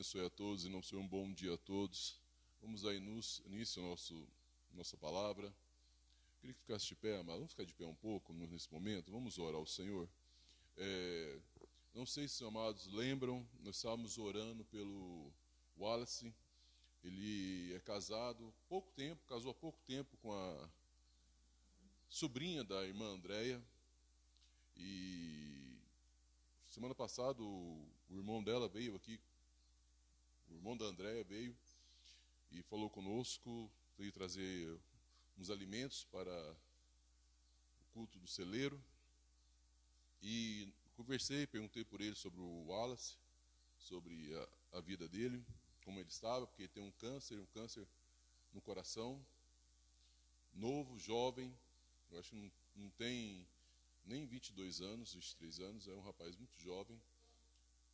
abençoe a todos e não seja um bom dia a todos. Vamos dar início à nossa palavra. Queria que ficasse de pé, amado. Vamos ficar de pé um pouco nesse momento. Vamos orar ao Senhor. Não sei se os amados lembram, nós estávamos orando pelo Wallace. Ele é casado casou há pouco tempo com a sobrinha da irmã Andréia. E semana passada o irmão dela veio aqui, o irmão da Andréia veio e falou conosco, veio trazer uns alimentos para o culto do celeiro. E conversei, perguntei por ele sobre o Wallace, sobre a vida dele, como ele estava, porque ele tem um câncer no coração, novo, jovem, eu acho que não tem nem 22 anos, 23 anos, é um rapaz muito jovem.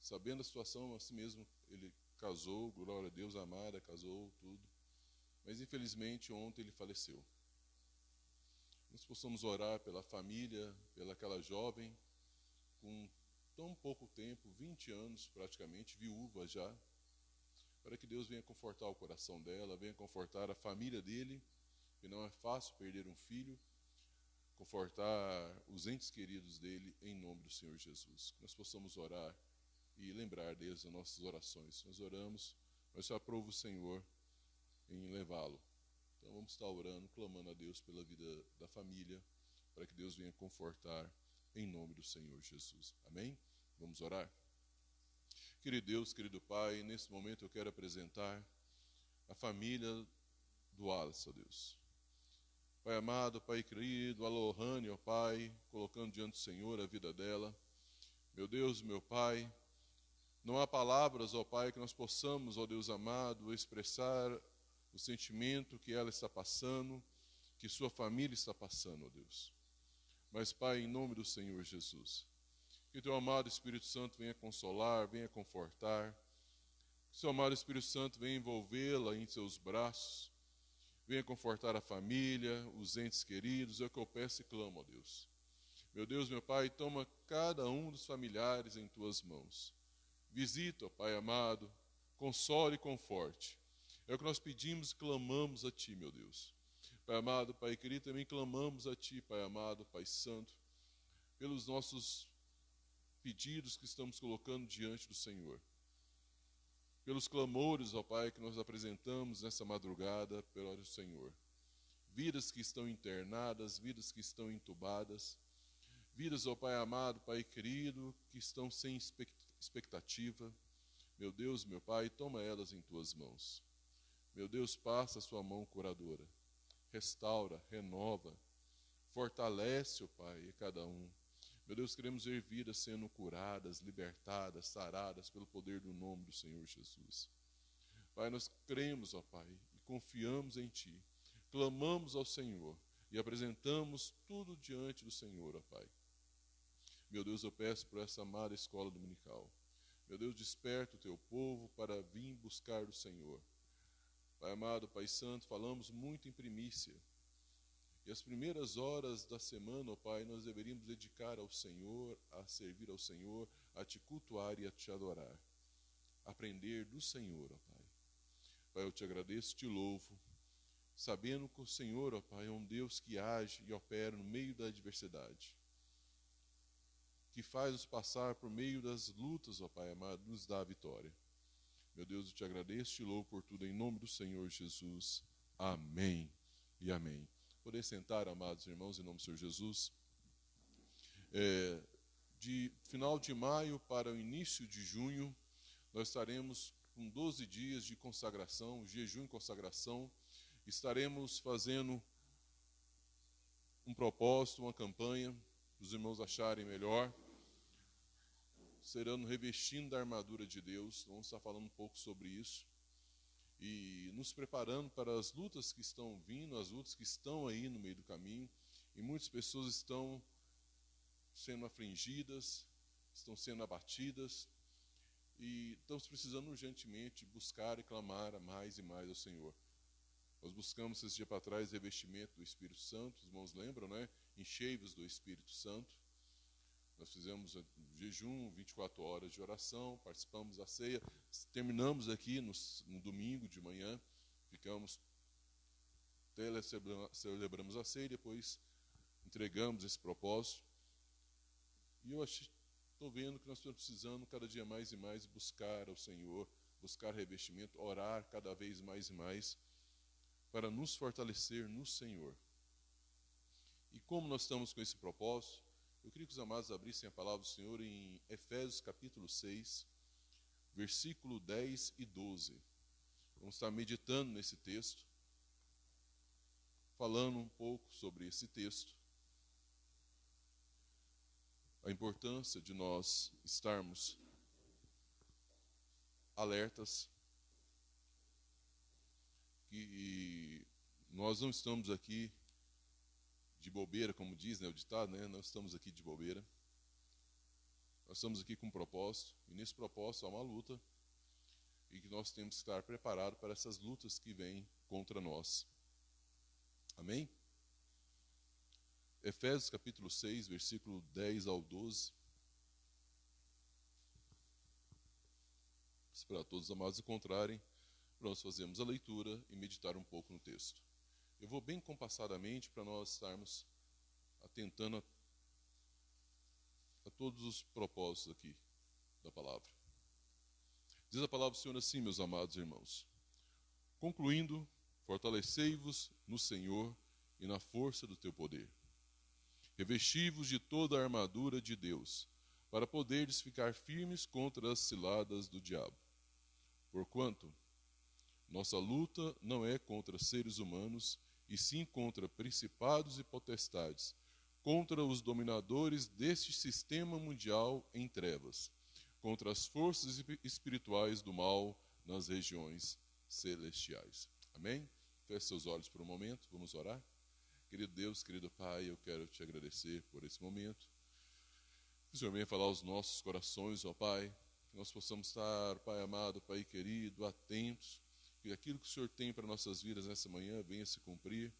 Sabendo a situação, assim mesmo, ele casou, glória a Deus, amada, casou, tudo. Mas infelizmente ontem ele faleceu. Nós possamos orar pela família, pelaquela jovem, com tão pouco tempo, 20 anos praticamente, viúva já, para que Deus venha confortar o coração dela, venha confortar a família dele, que não é fácil perder um filho, confortar os entes queridos dele, em nome do Senhor Jesus. Que nós possamos orar e lembrar deles as nossas orações. Nós oramos, mas só aprova o Senhor em levá-lo. Então vamos estar orando, clamando a Deus pela vida da família, para que Deus venha confortar em nome do Senhor Jesus. Amém? Vamos orar? Querido Deus, querido Pai, nesse momento eu quero apresentar a família do Wallace, ó Deus. Pai amado, Pai querido, a Lohane, ó Pai, colocando diante do Senhor a vida dela. Meu Deus, meu Pai, não há palavras, ó Pai, que nós possamos, ó Deus amado, expressar o sentimento que ela está passando, que sua família está passando, ó Deus. Mas, Pai, em nome do Senhor Jesus, que teu amado Espírito Santo venha consolar, venha confortar, que seu amado Espírito Santo venha envolvê-la em seus braços, venha confortar a família, os entes queridos, é o que eu peço e clamo, ó Deus. Meu Deus, meu Pai, toma cada um dos familiares em tuas mãos. Visita, ó Pai amado, console e conforte. É o que nós pedimos e clamamos a Ti, meu Deus. Pai amado, Pai querido, também clamamos a Ti, Pai amado, Pai santo, pelos nossos pedidos que estamos colocando diante do Senhor. Pelos clamores, ó Pai, que nós apresentamos nessa madrugada, pela hora do Senhor. Vidas que estão internadas, vidas que estão entubadas, vidas, ó Pai amado, Pai querido, que estão sem expectativa. Meu Deus, meu Pai, toma elas em Tuas mãos. Meu Deus, passa a Sua mão curadora. Restaura, renova, fortalece, ó Pai, cada um. Meu Deus, queremos ver vidas sendo curadas, libertadas, saradas pelo poder do nome do Senhor Jesus. Pai, nós cremos, ó Pai, e confiamos em Ti. Clamamos ao Senhor e apresentamos tudo diante do Senhor, ó Pai. Meu Deus, eu peço por essa amada escola dominical. Meu Deus, desperta o Teu povo para vir buscar o Senhor. Pai amado, Pai santo, falamos muito em primícia. E as primeiras horas da semana, ó Pai, nós deveríamos dedicar ao Senhor, a servir ao Senhor, a Te cultuar e a Te adorar. Aprender do Senhor, ó Pai. Pai, eu Te agradeço, Te louvo, sabendo que o Senhor, ó Pai, é um Deus que age e opera no meio da adversidade, que faz-nos passar por meio das lutas, ó Pai amado, nos dá a vitória. Meu Deus, eu Te agradeço, Te louvo por tudo, em nome do Senhor Jesus. Amém e amém. Poder sentar, amados irmãos, em nome do Senhor Jesus. De final de maio para o início de junho, nós estaremos com 12 dias de consagração, jejum e consagração. Estaremos fazendo um propósito, uma campanha, para os irmãos acharem melhor. Serão revestindo da armadura de Deus. Vamos estar falando um pouco sobre isso. E nos preparando para as lutas que estão vindo, as lutas que estão aí no meio do caminho. E muitas pessoas estão sendo afligidas, estão sendo abatidas. E estamos precisando urgentemente buscar e clamar a mais e mais ao Senhor. Nós buscamos esse dia para trás revestimento do Espírito Santo. Os irmãos lembram, né? Enchei-vos do Espírito Santo. Nós fizemos jejum, 24 horas de oração, participamos da ceia, terminamos aqui no domingo de manhã, celebramos a ceia e depois entregamos esse propósito. E eu estou vendo que nós estamos precisando cada dia mais e mais buscar ao Senhor, buscar revestimento, orar cada vez mais e mais, para nos fortalecer no Senhor. E como nós estamos com esse propósito, eu queria que os amados abrissem a palavra do Senhor em Efésios capítulo 6, versículo 10 e 12. Vamos estar meditando nesse texto, falando um pouco sobre esse texto, a importância de nós estarmos alertas, que nós não estamos aqui de bobeira, como diz, o ditado, não estamos aqui de bobeira. Nós estamos aqui com um propósito, e nesse propósito há uma luta, e que nós temos que estar preparados para essas lutas que vêm contra nós. Amém? Efésios capítulo 6, versículo 10 ao 12. Para todos os amados encontrarem, nós fazemos a leitura e meditar um pouco no texto. Eu vou bem compassadamente para nós estarmos atentando a todos os propósitos aqui da palavra. Diz a palavra do Senhor assim, meus amados irmãos: concluindo, fortalecei-vos no Senhor e na força do teu poder. Revesti-vos de toda a armadura de Deus, para poderes ficar firmes contra as ciladas do diabo. Porquanto nossa luta não é contra seres humanos, e sim contra principados e potestades, contra os dominadores deste sistema mundial em trevas, contra as forças espirituais do mal nas regiões celestiais. Amém? Feche seus olhos por um momento, vamos orar. Querido Deus, querido Pai, eu quero te agradecer por esse momento. Que o Senhor venha falar aos nossos corações, ó Pai, que nós possamos estar, Pai amado, Pai querido, atentos, que aquilo que o Senhor tem para nossas vidas nessa manhã venha se cumprir.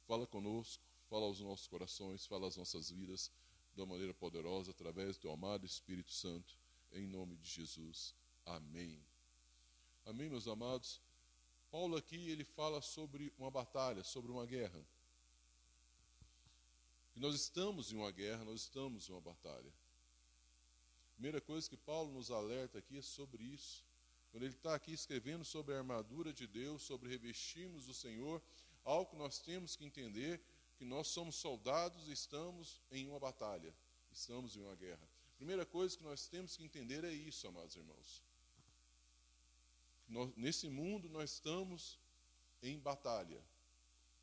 Fala conosco, fala aos nossos corações, fala às nossas vidas de uma maneira poderosa, através do teu amado Espírito Santo, em nome de Jesus. Amém. Amém, meus amados? Paulo aqui, ele fala sobre uma batalha, sobre uma guerra. E nós estamos em uma guerra, nós estamos em uma batalha. A primeira coisa que Paulo nos alerta aqui é sobre isso. Quando ele está aqui escrevendo sobre a armadura de Deus, sobre revestirmos do Senhor, algo que nós temos que entender, que nós somos soldados e estamos em uma batalha, estamos em uma guerra. A primeira coisa que nós temos que entender é isso, amados irmãos. Nesse mundo nós estamos em batalha,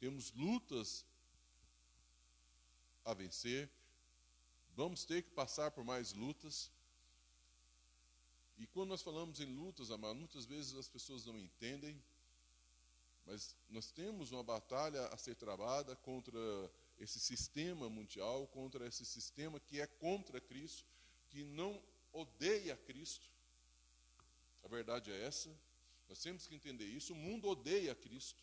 temos lutas a vencer, vamos ter que passar por mais lutas. E quando nós falamos em lutas, amados, muitas vezes as pessoas não entendem, mas nós temos uma batalha a ser travada contra esse sistema mundial, contra esse sistema que é contra Cristo, que não odeia Cristo. A verdade é essa, nós temos que entender isso. O mundo odeia Cristo.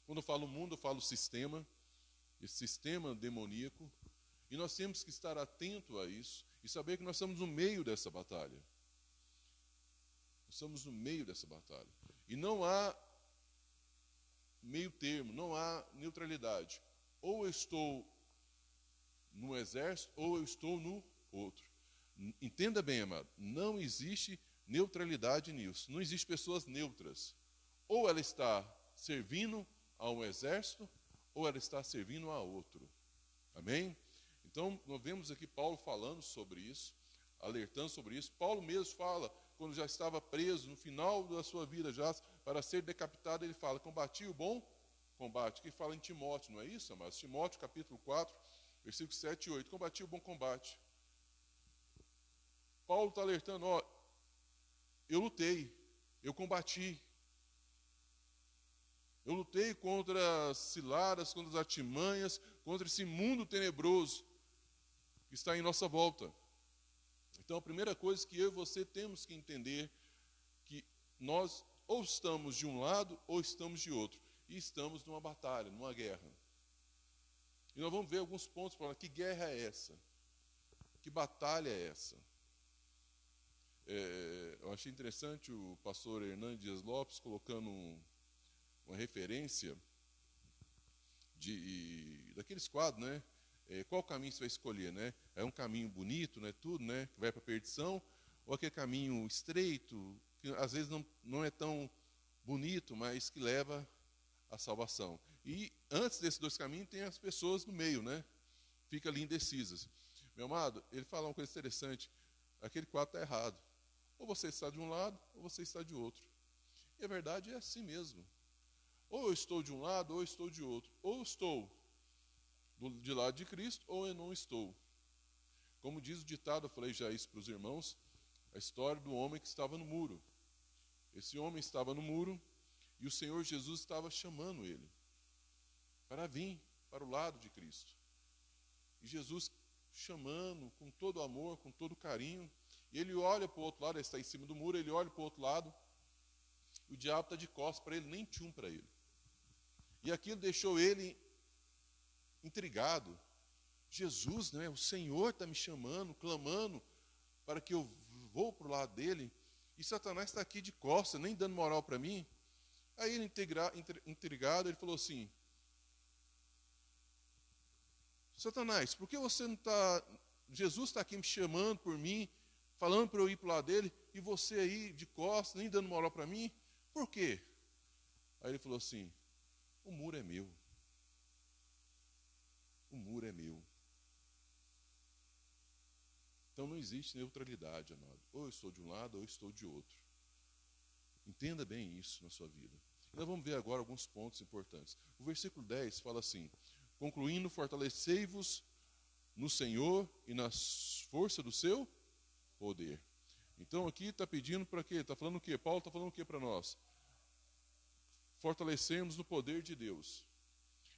Quando eu falo mundo, eu falo sistema, esse sistema demoníaco, e nós temos que estar atento a isso e saber que nós estamos no meio dessa batalha. Nós estamos no meio dessa batalha. E não há meio termo, não há neutralidade. Ou eu estou no exército, ou eu estou no outro. Entenda bem, amado, não existe neutralidade nisso. Não existe pessoas neutras. Ou ela está servindo a um exército, ou ela está servindo a outro. Amém? Então, nós vemos aqui Paulo falando sobre isso, alertando sobre isso. Paulo mesmo fala, quando já estava preso, no final da sua vida, já para ser decapitado, ele fala, combati o bom combate, que fala em Timóteo, não é isso, amados? Timóteo, capítulo 4, versículos 7 e 8, combati o bom combate. Paulo está alertando, eu lutei, eu combati. Eu lutei contra as ciladas, contra as artimanhas, contra esse mundo tenebroso que está em nossa volta. Então, a primeira coisa que eu e você temos que entender, que nós ou estamos de um lado ou estamos de outro. E estamos numa batalha, numa guerra. E nós vamos ver alguns pontos para falar, que guerra é essa? Que batalha é essa? Eu achei interessante o pastor Hernandes Dias Lopes colocando uma referência daqueles quadros, né? Qual caminho você vai escolher, né? É um caminho bonito, né? Tudo, né? Que vai para a perdição, ou aquele caminho estreito, que às vezes não é tão bonito, mas que leva à salvação. E antes desses dois caminhos tem as pessoas no meio, né? Fica ali indecisas. Meu amado, ele fala uma coisa interessante. Aquele quadro está errado. Ou você está de um lado, ou você está de outro. E a verdade é assim mesmo. Ou eu estou de um lado, ou eu estou de outro. Ou eu estou de lado de Cristo, ou eu não estou. Como diz o ditado, eu falei já isso para os irmãos, a história do homem que estava no muro. Esse homem estava no muro e o Senhor Jesus estava chamando ele para vir para o lado de Cristo. E Jesus chamando com todo amor, com todo carinho, e ele olha para o outro lado, ele está em cima do muro, ele olha para o outro lado, o diabo está de costas para ele, nem tchum para ele. E aquilo deixou ele intrigado. Jesus, né, o Senhor está me chamando, clamando para que eu vou para o lado dele, e Satanás está aqui de costas, nem dando moral para mim. Aí ele, intrigado, ele falou assim: Satanás, por que você não está... Jesus está aqui me chamando por mim, falando para eu ir para o lado dele, e você aí de costas, nem dando moral para mim? Por quê? Aí ele falou assim: o muro é meu. O muro é meu. Então não existe neutralidade, amado. Ou eu estou de um lado, ou eu estou de outro. Entenda bem isso na sua vida. Nós vamos ver agora alguns pontos importantes. O versículo 10 fala assim: concluindo, fortalecei-vos no Senhor e na força do seu poder. Então aqui está pedindo para quê? Está falando o quê? Paulo está falando o quê para nós? Fortalecermos no poder de Deus.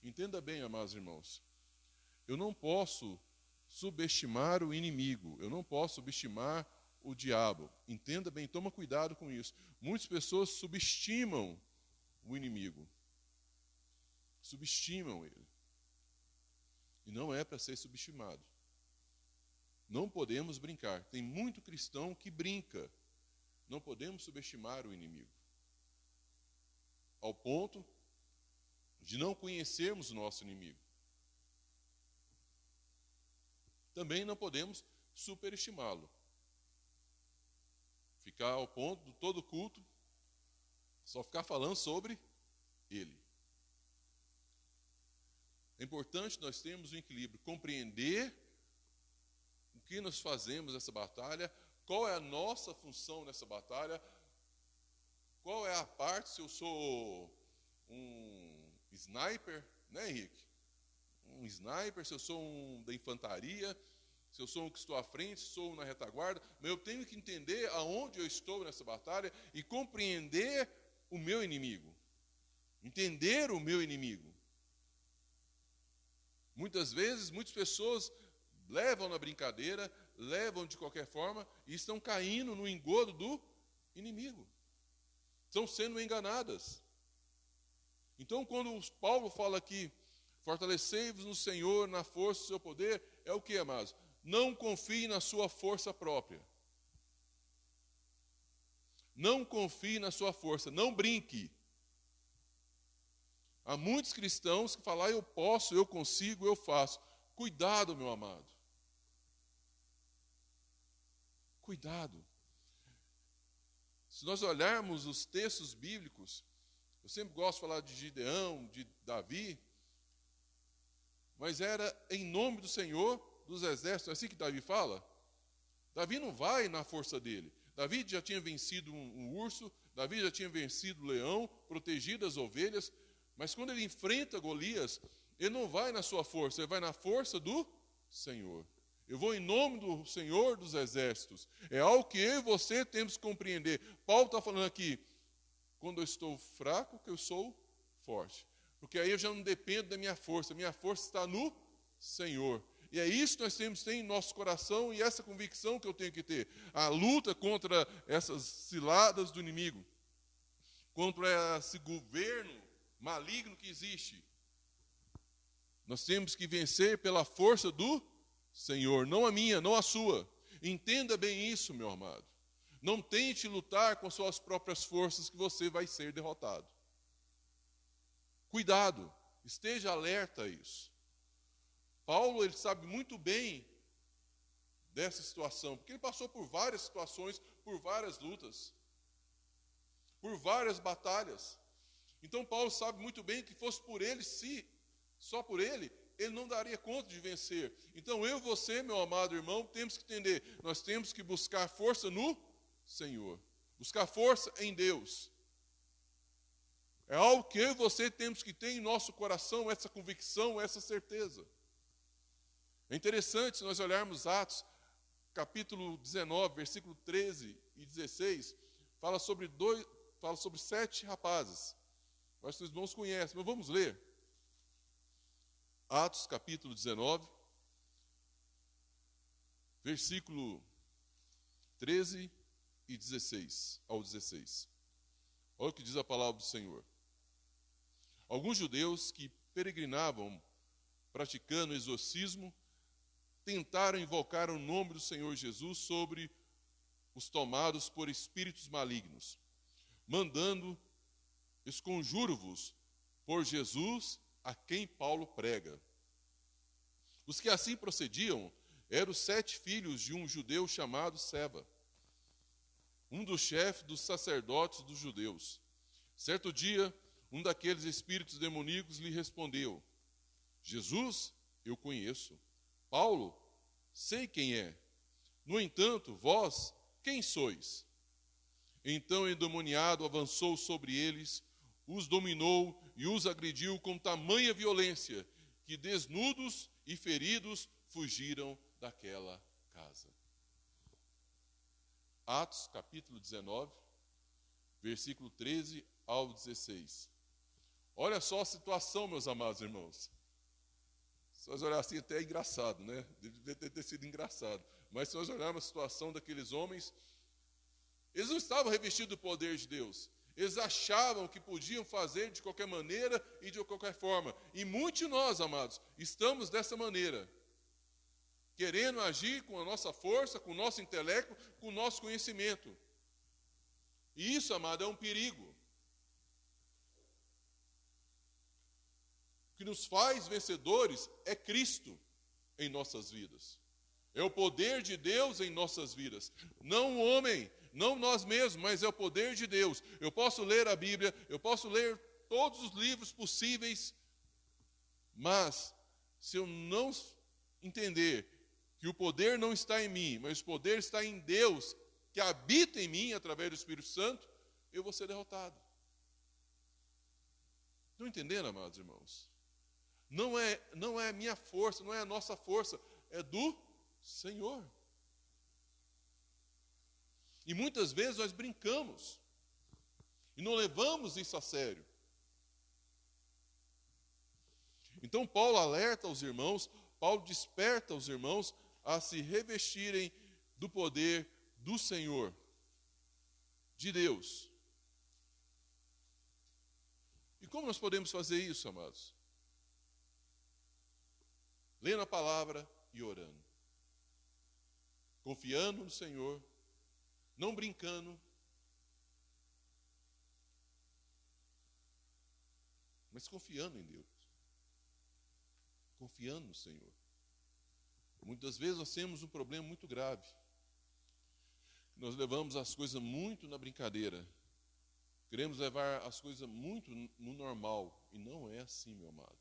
Entenda bem, amados irmãos. Eu não posso subestimar o inimigo. Eu não posso subestimar o diabo. Entenda bem, toma cuidado com isso. Muitas pessoas subestimam o inimigo. Subestimam ele. E não é para ser subestimado. Não podemos brincar. Tem muito cristão que brinca. Não podemos subestimar o inimigo. Ao ponto de não conhecermos o nosso inimigo. Também não podemos superestimá-lo. Ficar ao ponto de todo culto só ficar falando sobre ele. É importante nós termos um equilíbrio, compreender o que nós fazemos nessa batalha, qual é a nossa função nessa batalha, qual é a parte, se eu sou um sniper, né, Henrique? Um sniper, se eu sou um da infantaria, se eu sou um que estou à frente, se sou um na retaguarda, mas eu tenho que entender aonde eu estou nessa batalha e compreender o meu inimigo. Entender o meu inimigo. Muitas vezes, muitas pessoas levam na brincadeira, levam de qualquer forma e estão caindo no engodo do inimigo. Estão sendo enganadas. Então, quando Paulo fala aqui, fortalecei-vos no Senhor, na força do seu poder, é o que, amados? Não confie na sua força própria. Não confie na sua força, não brinque. Há muitos cristãos que falam: eu posso, eu consigo, eu faço. Cuidado, meu amado. Cuidado. Se nós olharmos os textos bíblicos, eu sempre gosto de falar de Gideão, de Davi, mas era em nome do Senhor dos exércitos. É assim que Davi fala? Davi não vai na força dele. Davi já tinha vencido um urso, Davi já tinha vencido o leão, protegido as ovelhas, mas quando ele enfrenta Golias, ele não vai na sua força, ele vai na força do Senhor. Eu vou em nome do Senhor dos exércitos. É algo que eu e você temos que compreender. Paulo está falando aqui, quando eu estou fraco, que eu sou forte. Porque aí eu já não dependo da minha força está no Senhor. E é isso que nós temos que ter em nosso coração e essa convicção que eu tenho que ter. A luta contra essas ciladas do inimigo, contra esse governo maligno que existe. Nós temos que vencer pela força do Senhor, não a minha, não a sua. Entenda bem isso, meu amado. Não tente lutar com suas próprias forças que você vai ser derrotado. Cuidado, esteja alerta a isso. Paulo, ele sabe muito bem dessa situação, porque ele passou por várias situações, por várias lutas, por várias batalhas. Então Paulo sabe muito bem que fosse por ele, só por ele não daria conta de vencer. Então eu e você, meu amado irmão, temos que entender, nós temos que buscar força no Senhor, buscar força em Deus. É algo que eu e você temos que ter em nosso coração, essa convicção, essa certeza. É interessante se nós olharmos Atos, capítulo 19, versículo 13 e 16, fala sobre 7 rapazes. Eu acho que os irmãos conhecem, mas vamos ler. Atos, capítulo 19, versículo 13 e 16 ao 16. Olha o que diz a palavra do Senhor. Alguns judeus que peregrinavam praticando exorcismo tentaram invocar o nome do Senhor Jesus sobre os tomados por espíritos malignos, mandando: esconjuro-vos por Jesus a quem Paulo prega. Os que assim procediam eram os 7 filhos de um judeu chamado Seba, um dos chefes dos sacerdotes dos judeus. Certo dia, um daqueles espíritos demoníacos lhe respondeu: Jesus, eu conheço. Paulo, sei quem é. No entanto, vós, quem sois? Então o endemoniado avançou sobre eles, os dominou e os agrediu com tamanha violência, que desnudos e feridos fugiram daquela casa. Atos, capítulo 19, versículo 13 ao 16. Olha só a situação, meus amados irmãos. Se nós olharmos assim, até é engraçado, né? Deve ter sido engraçado. Mas se nós olharmos a situação daqueles homens, eles não estavam revestidos do poder de Deus. Eles achavam que podiam fazer de qualquer maneira e de qualquer forma. E muitos de nós, amados, estamos dessa maneira. Querendo agir com a nossa força, com o nosso intelecto, com o nosso conhecimento. E isso, amado, é um perigo. O que nos faz vencedores é Cristo em nossas vidas. É o poder de Deus em nossas vidas. Não o homem, não nós mesmos, mas é o poder de Deus. Eu posso ler a Bíblia, eu posso ler todos os livros possíveis, mas se eu não entender que o poder não está em mim, mas o poder está em Deus, que habita em mim através do Espírito Santo, eu vou ser derrotado. Estão entendendo, amados irmãos? Não é a minha força, não é a nossa força, é do Senhor. E muitas vezes nós brincamos e não levamos isso a sério. Então Paulo alerta os irmãos, Paulo desperta os irmãos a se revestirem do poder do Senhor, de Deus. E como nós podemos fazer isso, amados? Lendo a palavra e orando. Confiando no Senhor, não brincando, mas confiando em Deus. Confiando no Senhor. Muitas vezes nós temos um problema muito grave. Nós levamos as coisas muito na brincadeira. Queremos levar as coisas muito no normal. E não é assim, meu amado.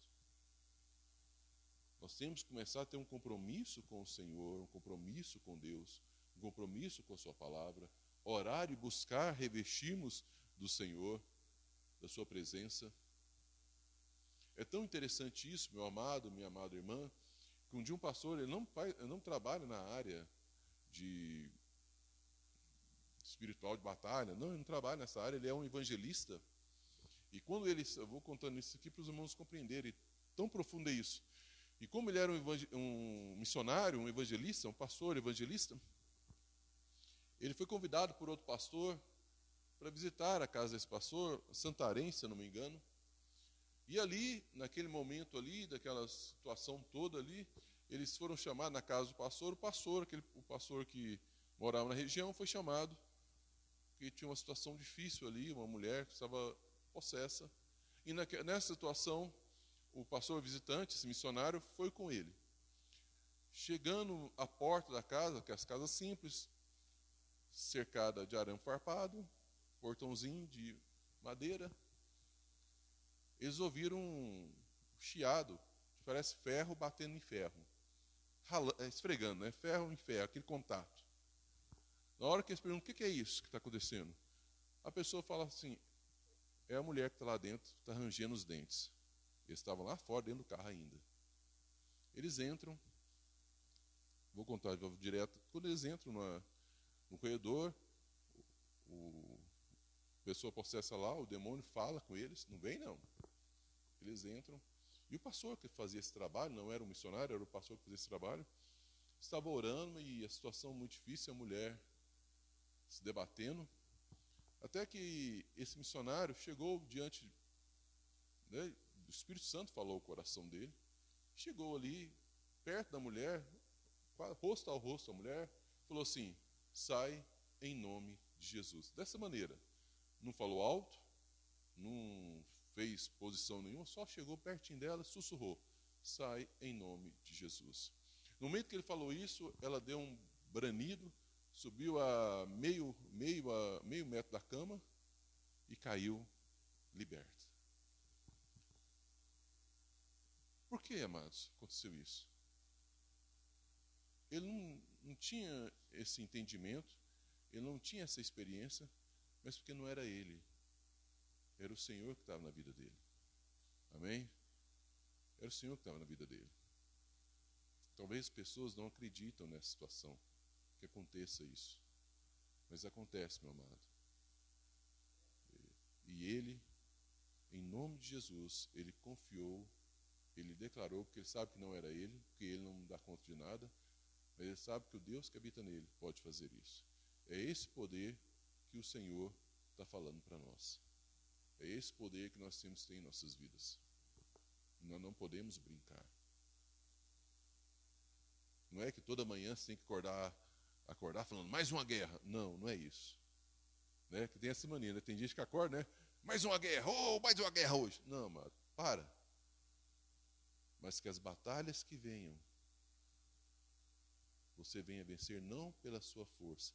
Nós temos que começar a ter um compromisso com o Senhor, um compromisso com Deus, um compromisso com a sua palavra, orar e buscar revestirmos do Senhor, da sua presença. É tão interessante isso, meu amado, minha amada irmã, que um dia um pastor, ele não trabalha na área de espiritual de batalha, não, ele não trabalha nessa área, ele é um evangelista. E quando eu vou contando isso aqui para os irmãos compreenderem, tão profundo é isso. E como ele era um missionário, um evangelista, um pastor evangelista, ele foi convidado por outro pastor para visitar a casa desse pastor, Santarém, se eu não me engano. E ali, naquele momento ali, daquela situação toda ali, eles foram chamados na casa do pastor. O pastor que morava na região foi chamado, porque tinha uma situação difícil ali, uma mulher que estava possessa. E nessa situação, o pastor visitante, esse missionário, foi com ele. Chegando à porta da casa, que é as casas simples, cercada de arame farpado, portãozinho de madeira, eles ouviram um chiado, que parece ferro batendo em ferro, esfregando, né? Ferro em ferro, aquele contato. Na hora que eles perguntam, o que é isso que está acontecendo? A pessoa fala assim, é a mulher que está lá dentro, está rangendo os dentes. Eles estavam lá fora, dentro do carro ainda. Eles entram, vou contar direto, quando eles entram no corredor, a pessoa possessa lá, o demônio fala com eles, não vem não. Eles entram, e o pastor que fazia esse trabalho, não era um missionário, era o pastor que fazia esse trabalho, estava orando e a situação muito difícil, a mulher se debatendo, até que esse missionário chegou diante, né, o Espírito Santo falou ao coração dele, chegou ali, perto da mulher, rosto ao rosto da mulher, falou assim, sai em nome de Jesus. Dessa maneira, não falou alto, não fez posição nenhuma, só chegou pertinho dela, sussurrou, sai em nome de Jesus. No momento que ele falou isso, ela deu um branido, subiu a meio metro da cama e caiu liberta. Por que, amados, aconteceu isso? Ele não tinha esse entendimento, ele não tinha essa experiência, mas porque não era ele, era o Senhor que estava na vida dele. Amém? Era o Senhor que estava na vida dele. Talvez as pessoas não acreditam nessa situação, que aconteça isso. Mas acontece, meu amado. E ele, em nome de Jesus, ele confiou, ele declarou, porque ele sabe que não era ele, porque ele não dá conta de nada, mas ele sabe que o Deus que habita nele pode fazer isso. É esse poder que o Senhor está falando para nós. É esse poder que nós temos que ter em nossas vidas. Nós não podemos brincar. Não é que toda manhã você tem que acordar falando, mais uma guerra. Não, não é isso. Né? Que tem essa mania, né? Tem gente que acorda, né? Mais uma guerra, mais uma guerra hoje. Não, amado, para. Mas que as batalhas que venham, você venha vencer não pela sua força,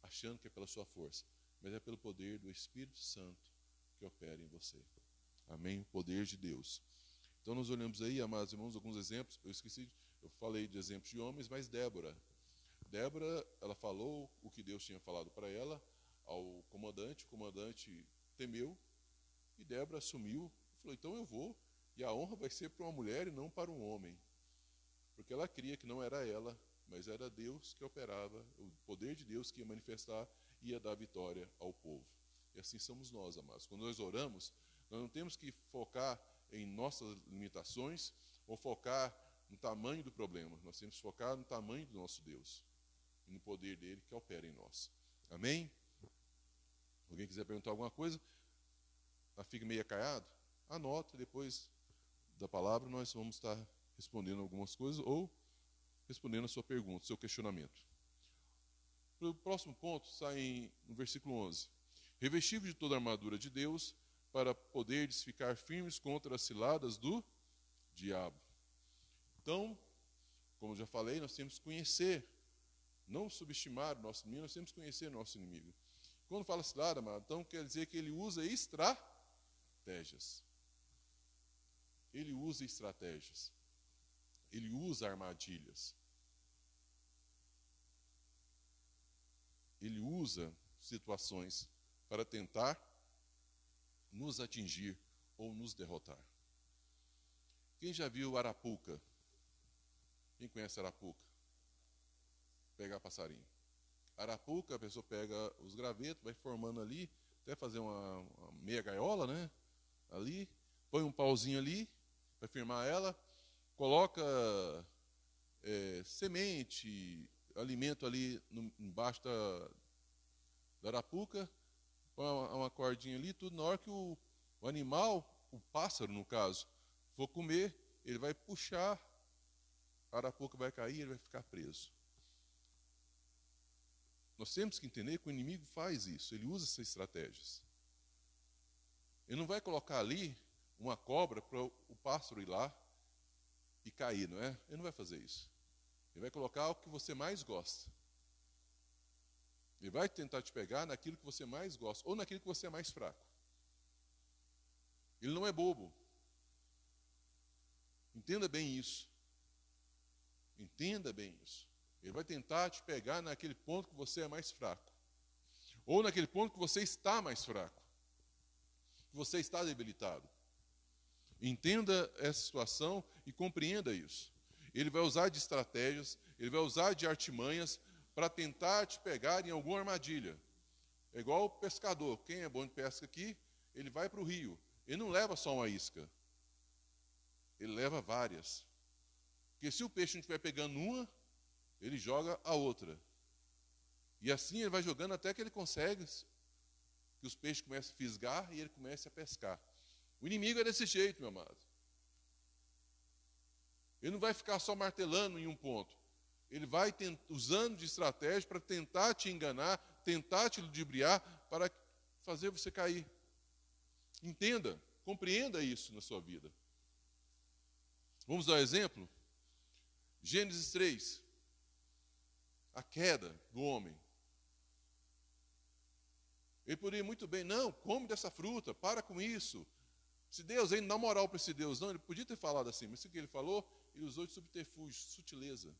achando que é pela sua força, mas é pelo poder do Espírito Santo que opera em você. Amém? O poder de Deus. Então nós olhamos aí, amados irmãos, alguns exemplos. Eu falei de exemplos de homens, mas Débora, ela falou o que Deus tinha falado para ela ao comandante. O comandante temeu e Débora assumiu, falou, então eu vou, e a honra vai ser para uma mulher e não para um homem. Porque ela cria que não era ela, mas era Deus que operava, o poder de Deus que ia manifestar e ia dar vitória ao povo. E assim somos nós, amados. Quando nós oramos, nós não temos que focar em nossas limitações ou focar no tamanho do problema. Nós temos que focar no tamanho do nosso Deus e no poder dele que opera em nós. Amém? Alguém quiser perguntar alguma coisa? Fica meio acaiado? Anota, depois da palavra nós vamos estar respondendo algumas coisas ou respondendo a sua pergunta, seu questionamento. O próximo ponto está no versículo 11. Revestido de toda a armadura de Deus, para poderes ficar firmes contra as ciladas do diabo. Então, como eu já falei, nós temos que conhecer, não subestimar o nosso inimigo, nós temos que conhecer o nosso inimigo. Quando fala cilada, então quer dizer que ele usa estratégias. Ele usa estratégias. Ele usa armadilhas. Ele usa situações para tentar nos atingir ou nos derrotar. Quem já viu arapuca? Quem conhece arapuca? Pegar passarinho. Arapuca, a pessoa pega os gravetos, vai formando ali, até fazer uma meia gaiola, né? Ali, põe um pauzinho ali, para firmar ela, coloca semente, alimento ali embaixo da arapuca, põe uma cordinha ali, tudo. Na hora que o animal, o pássaro no caso, for comer, ele vai puxar Arapuca vai cair, ele vai ficar preso. Nós temos que entender que o inimigo faz isso, ele usa essas estratégias. Ele não vai colocar ali uma cobra para o pássaro ir lá e cair, não é? Ele não vai fazer isso. Ele vai colocar o que você mais gosta. Ele vai tentar te pegar naquilo que você mais gosta, ou naquilo que você é mais fraco. Ele não é bobo. Entenda bem isso. Entenda bem isso. Ele vai tentar te pegar naquele ponto que você é mais fraco. Ou naquele ponto que você está mais fraco. Que você está debilitado. Entenda essa situação e compreenda isso. Ele vai usar de estratégias, ele vai usar de artimanhas para tentar te pegar em alguma armadilha. É igual o pescador. Quem é bom de pesca aqui, ele vai para o rio. Ele não leva só uma isca. Ele leva várias. Porque se o peixe não estiver pegando uma, ele joga a outra. E assim ele vai jogando até que ele consegue que os peixes comecem a fisgar e ele comece a pescar. O inimigo é desse jeito, meu amado. Ele não vai ficar só martelando em um ponto. Ele vai usando de estratégia para tentar te enganar, tentar te ludibriar, para fazer você cair. Entenda, compreenda isso na sua vida. Vamos dar um exemplo? Gênesis 3. A queda do homem. Ele poderia muito bem, não, come dessa fruta, para com isso. Se Deus, ele não dá moral para esse Deus, não, ele podia ter falado assim, mas o que ele falou, ele usou de subterfúgio, sutileza.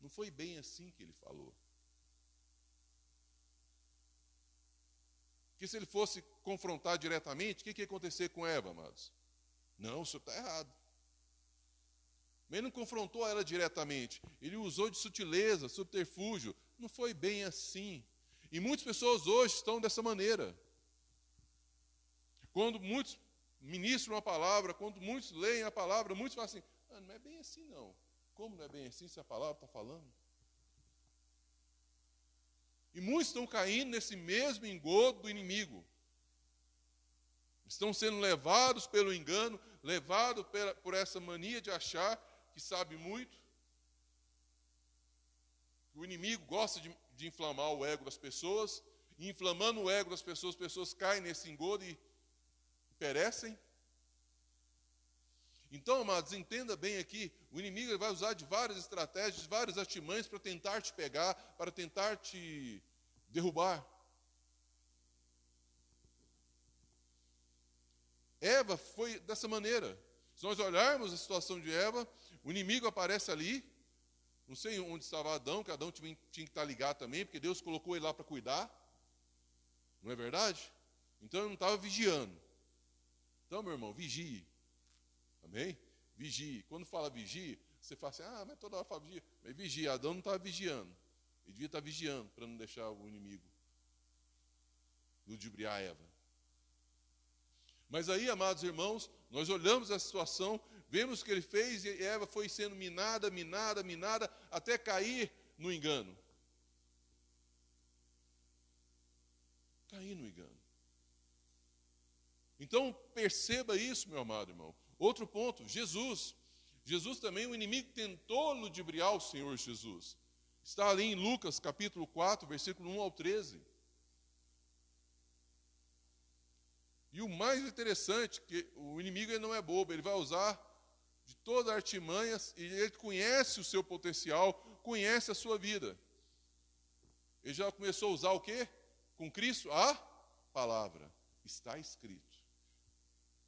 Não foi bem assim que ele falou. Porque se ele fosse confrontar diretamente, o que ia acontecer com Eva, amados? Não, o senhor está errado. Mas ele não confrontou ela diretamente. Ele usou de sutileza, subterfúgio. Não foi bem assim. E muitas pessoas hoje estão dessa maneira. Quando muitos ministram a palavra, quando muitos leem a palavra, muitos falam assim, não é bem assim não. Como não é bem assim se a palavra está falando? E muitos estão caindo nesse mesmo engodo do inimigo. Estão sendo levados pelo engano, levados por essa mania de achar que sabe muito. O inimigo gosta de inflamar o ego das pessoas, e inflamando o ego das pessoas, as pessoas caem nesse engodo e perecem. Então, amados, entenda bem aqui, o inimigo ele vai usar de várias estratégias, de vários artimanhos para tentar te pegar, para tentar te derrubar. Eva foi dessa maneira. Se nós olharmos a situação de Eva, o inimigo aparece ali. Não sei onde estava Adão, que Adão tinha que estar ligado também, porque Deus colocou ele lá para cuidar. Não é verdade? Então ele não estava vigiando. Então, meu irmão, vigie. Amém? Vigie. Quando fala vigie, você fala assim, mas toda hora fala vigie. Mas vigie, Adão não estava vigiando. Ele devia estar vigiando para não deixar o inimigo ludibriar Eva. Mas aí, amados irmãos, nós olhamos a situação, vemos o que ele fez e Eva foi sendo minada, até cair no engano. Cair no engano. Então, perceba isso, meu amado irmão. Outro ponto, Jesus. Jesus também, o inimigo tentou ludibriar o Senhor Jesus. Está ali em Lucas, capítulo 4, versículo 1 ao 13. E o mais interessante, que o inimigo ele não é bobo, ele vai usar de todas as artimanhas, e ele conhece o seu potencial, conhece a sua vida. Ele já começou a usar o quê? Com Cristo, a palavra. Está escrito.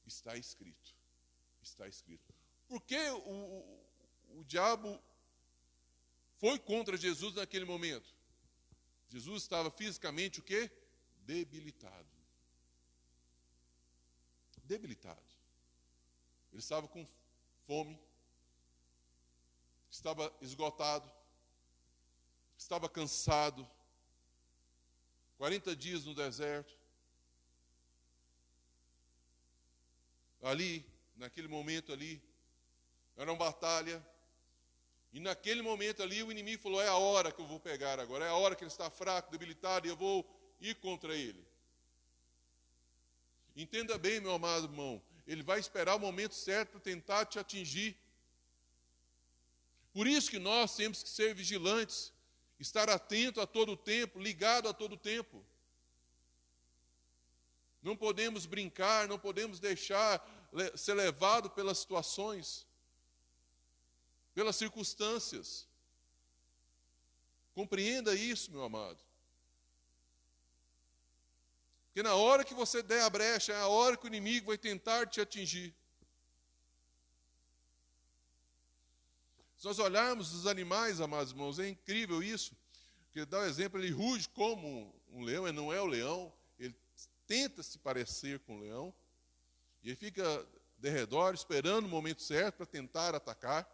Está escrito. Está escrito. Por que o diabo foi contra Jesus naquele momento? Jesus estava fisicamente o quê? Debilitado. Debilitado. Ele estava com fome, estava esgotado, estava cansado, 40 dias no deserto. Ali, naquele momento ali, era uma batalha, e naquele momento ali o inimigo falou, é a hora que eu vou pegar agora, é a hora que ele está fraco, debilitado, e eu vou ir contra ele. Entenda bem, meu amado irmão, ele vai esperar o momento certo para tentar te atingir. Por isso que nós temos que ser vigilantes, estar atento a todo tempo, ligado a todo tempo. Não podemos brincar, não podemos deixar ser levado pelas situações, pelas circunstâncias. Compreenda isso, meu amado. Porque na hora que você der a brecha, é a hora que o inimigo vai tentar te atingir. Se nós olharmos os animais, amados irmãos, é incrível isso. Porque dá o exemplo, ele ruge como um leão, ele não é o leão, ele tenta se parecer com o leão, e ele fica de redor, esperando o momento certo para tentar atacar.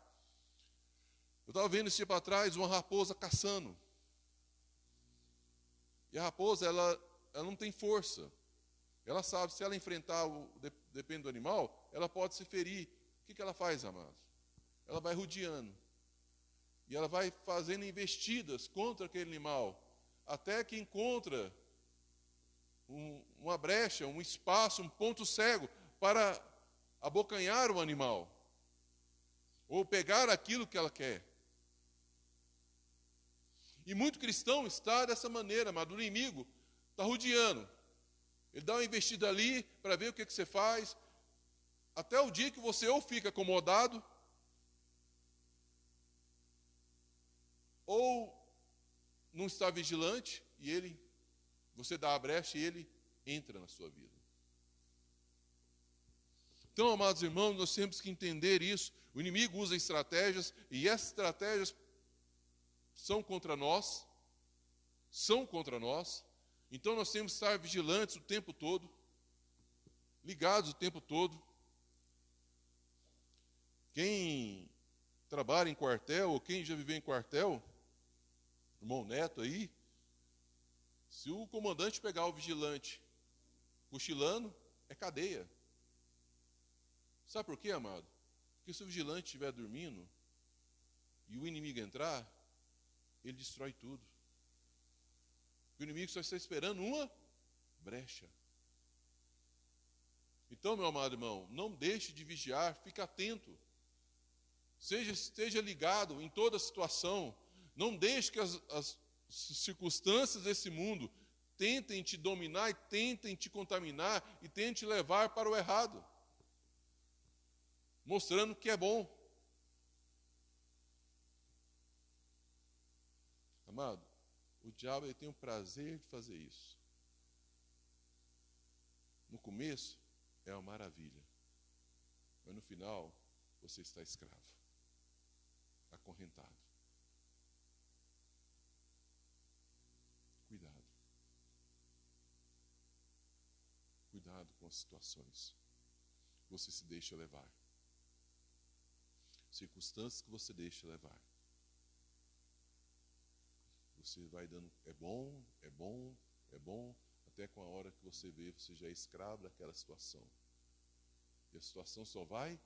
Eu estava vendo esse tempo atrás uma raposa caçando. E a raposa, ela não tem força. Ela sabe, se ela enfrentar, depende do animal, ela pode se ferir. O que ela faz, amados? Ela vai rodeando. E ela vai fazendo investidas contra aquele animal, até que encontra uma brecha, um espaço, um ponto cego para abocanhar o animal, ou pegar aquilo que ela quer. E muito cristão está dessa maneira, amado. O inimigo está rodeando. Ele dá uma investida ali para ver o que você faz, até o dia que você ou fica acomodado, ou não está vigilante, e você dá a brecha e ele entra na sua vida. Então, amados irmãos, nós temos que entender isso. O inimigo usa estratégias, e essas estratégias são contra nós. Então, nós temos que estar vigilantes o tempo todo, ligados o tempo todo. Quem trabalha em quartel, ou quem já viveu em quartel, irmão Neto aí, se o comandante pegar o vigilante cochilando, é cadeia. Sabe por quê, amado? Porque se o vigilante estiver dormindo e o inimigo entrar, ele destrói tudo. O inimigo só está esperando uma brecha. Então, meu amado irmão, não deixe de vigiar, fique atento. Esteja ligado em toda situação. Não deixe que as circunstâncias desse mundo tentem te dominar e tentem te contaminar e tentem te levar para o errado, mostrando que é bom. Amado, o diabo ele tem o prazer de fazer isso. No começo é uma maravilha, mas no final você está escravo, acorrentado. Cuidado. Cuidado com as situações que você se deixa levar. Circunstâncias que você deixa levar. Você vai dando, é bom, até com a hora que você vê, você já é escravo daquela situação. E a situação só vai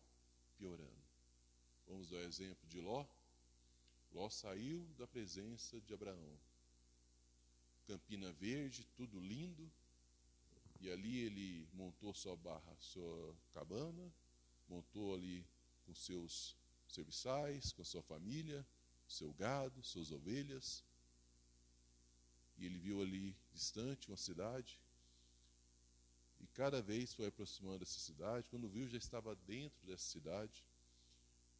piorando. Vamos dar o exemplo de Ló. Ló saiu da presença de Abraão. Campina Verde, tudo lindo. E ali ele montou sua cabana, montou ali com seus serviçais, com a sua família, seu gado, suas ovelhas. E ele viu ali distante uma cidade. E cada vez foi aproximando dessa cidade. Quando viu, já estava dentro dessa cidade.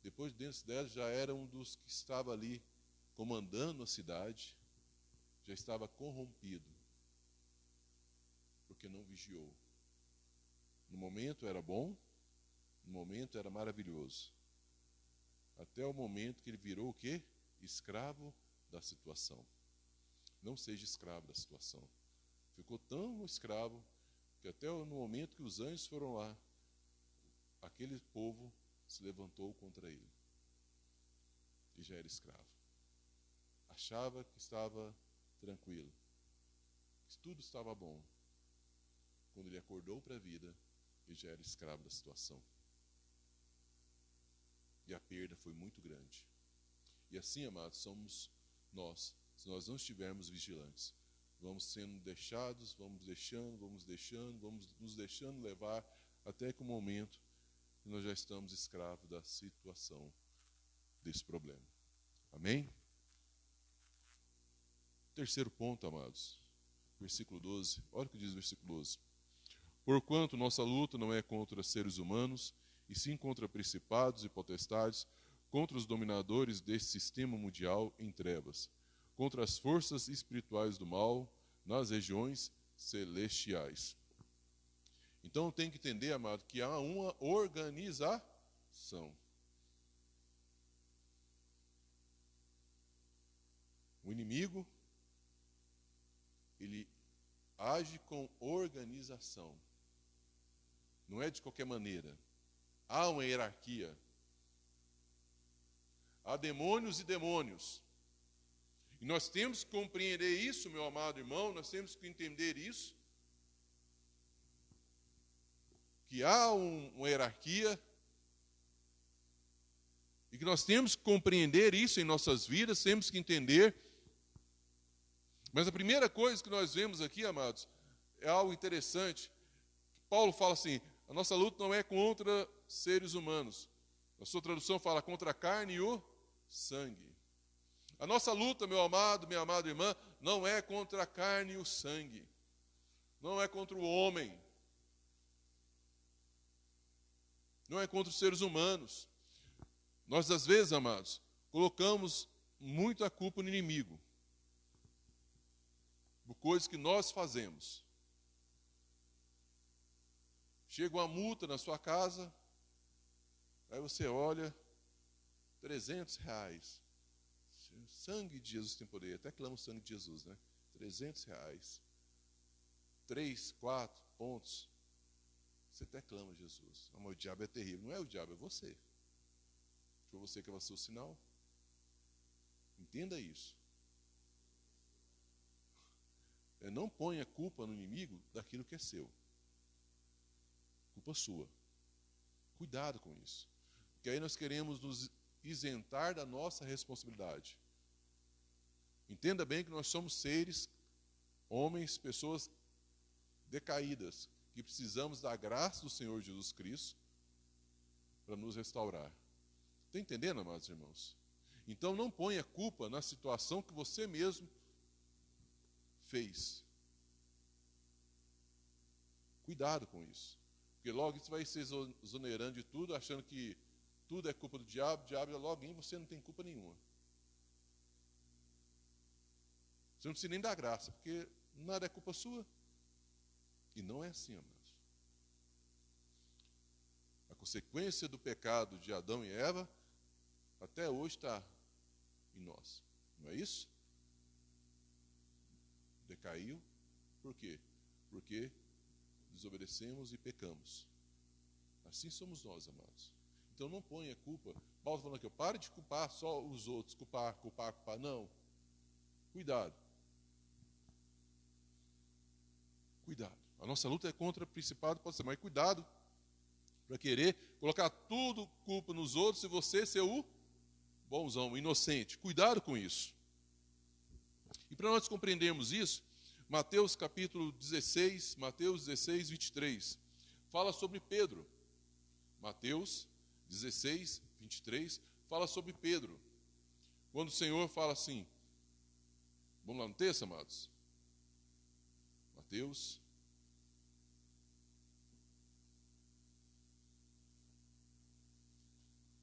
Depois, dentro dela, já era um dos que estava ali comandando a cidade. Já estava corrompido, porque não vigiou. No momento era bom, no momento era maravilhoso. Até o momento que ele virou o quê? Escravo da situação. Não seja escravo da situação. Ficou tão escravo que até no momento que os anjos foram lá, aquele povo se levantou contra ele. E já era escravo. Achava que estava tranquilo, que tudo estava bom. Quando ele acordou para a vida, ele já era escravo da situação. E a perda foi muito grande. E assim, amados, somos nós. Se nós não estivermos vigilantes, vamos sendo deixados, vamos nos deixando levar até que o momento que nós já estamos escravos da situação, desse problema. Amém? Terceiro ponto, amados. Versículo 12. Olha o que diz o versículo 12. Porquanto nossa luta não é contra seres humanos, e sim contra principados e potestades, contra os dominadores desse sistema mundial em trevas, contra as forças espirituais do mal nas regiões celestiais. Então tem que entender, amado, que há uma organização. O inimigo, ele age com organização. Não é de qualquer maneira. Há uma hierarquia. Há demônios e demônios. E nós temos que compreender isso, meu amado irmão, nós temos que entender isso. Que há uma hierarquia. E que nós temos que compreender isso em nossas vidas, temos que entender. Mas a primeira coisa que nós vemos aqui, amados, é algo interessante. Paulo fala assim, a nossa luta não é contra seres humanos. A sua tradução fala contra a carne e o sangue. A nossa luta, meu amado, minha amada irmã, não é contra a carne e o sangue. Não é contra o homem. Não é contra os seres humanos. Nós, às vezes, amados, colocamos muito a culpa no inimigo. Por coisas que nós fazemos. Chega uma multa na sua casa, aí você olha, R$300. O sangue de Jesus tem poder. Até clama o sangue de Jesus, né? R$300. 3, 4 pontos. Você até clama Jesus. Mas o diabo é terrível. Não é o diabo, é você. Foi você que avançou o sinal. Entenda isso. Não ponha culpa no inimigo daquilo que é seu. Culpa sua. Cuidado com isso. Porque aí nós queremos nos isentar da nossa responsabilidade. Entenda bem que nós somos seres, homens, pessoas decaídas, que precisamos da graça do Senhor Jesus Cristo para nos restaurar. Está entendendo, amados irmãos? Então não ponha culpa na situação que você mesmo fez. Cuidado com isso. Porque logo você vai se exonerando de tudo, achando que tudo é culpa do diabo é logo em você não tem culpa nenhuma. Você não precisa nem dar graça, porque nada é culpa sua. E não é assim, amados. A consequência do pecado de Adão e Eva até hoje está em nós. Não é isso? Decaiu. Por quê? Porque desobedecemos e pecamos. Assim somos nós, amados. Então não ponha culpa. Paulo falando aqui, pare de culpar só os outros. Culpar. Não. Cuidado. Cuidado. A nossa luta é contra o principado, pode ser, mas cuidado para querer colocar tudo culpa nos outros e você ser o bonzão, o inocente. Cuidado com isso. E para nós compreendermos isso, Mateus capítulo 16, Mateus 16, 23, fala sobre Pedro. Mateus 16, 23, fala sobre Pedro. Quando o Senhor fala assim, vamos lá no texto, amados? Mateus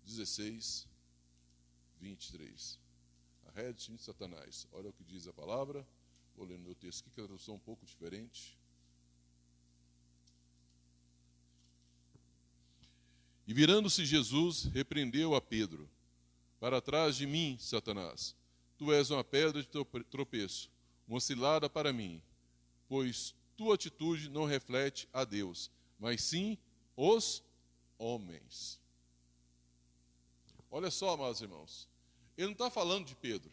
16, 23. A rede de Satanás. Olha o que diz a palavra. Vou ler no meu texto aqui, que é a tradução um pouco diferente. E virando-se Jesus, repreendeu a Pedro. Para trás de mim, Satanás. Tu és uma pedra de tropeço, uma cilada para mim. Pois tua atitude não reflete a Deus, mas sim os homens. Olha só, amados irmãos. Ele não está falando de Pedro.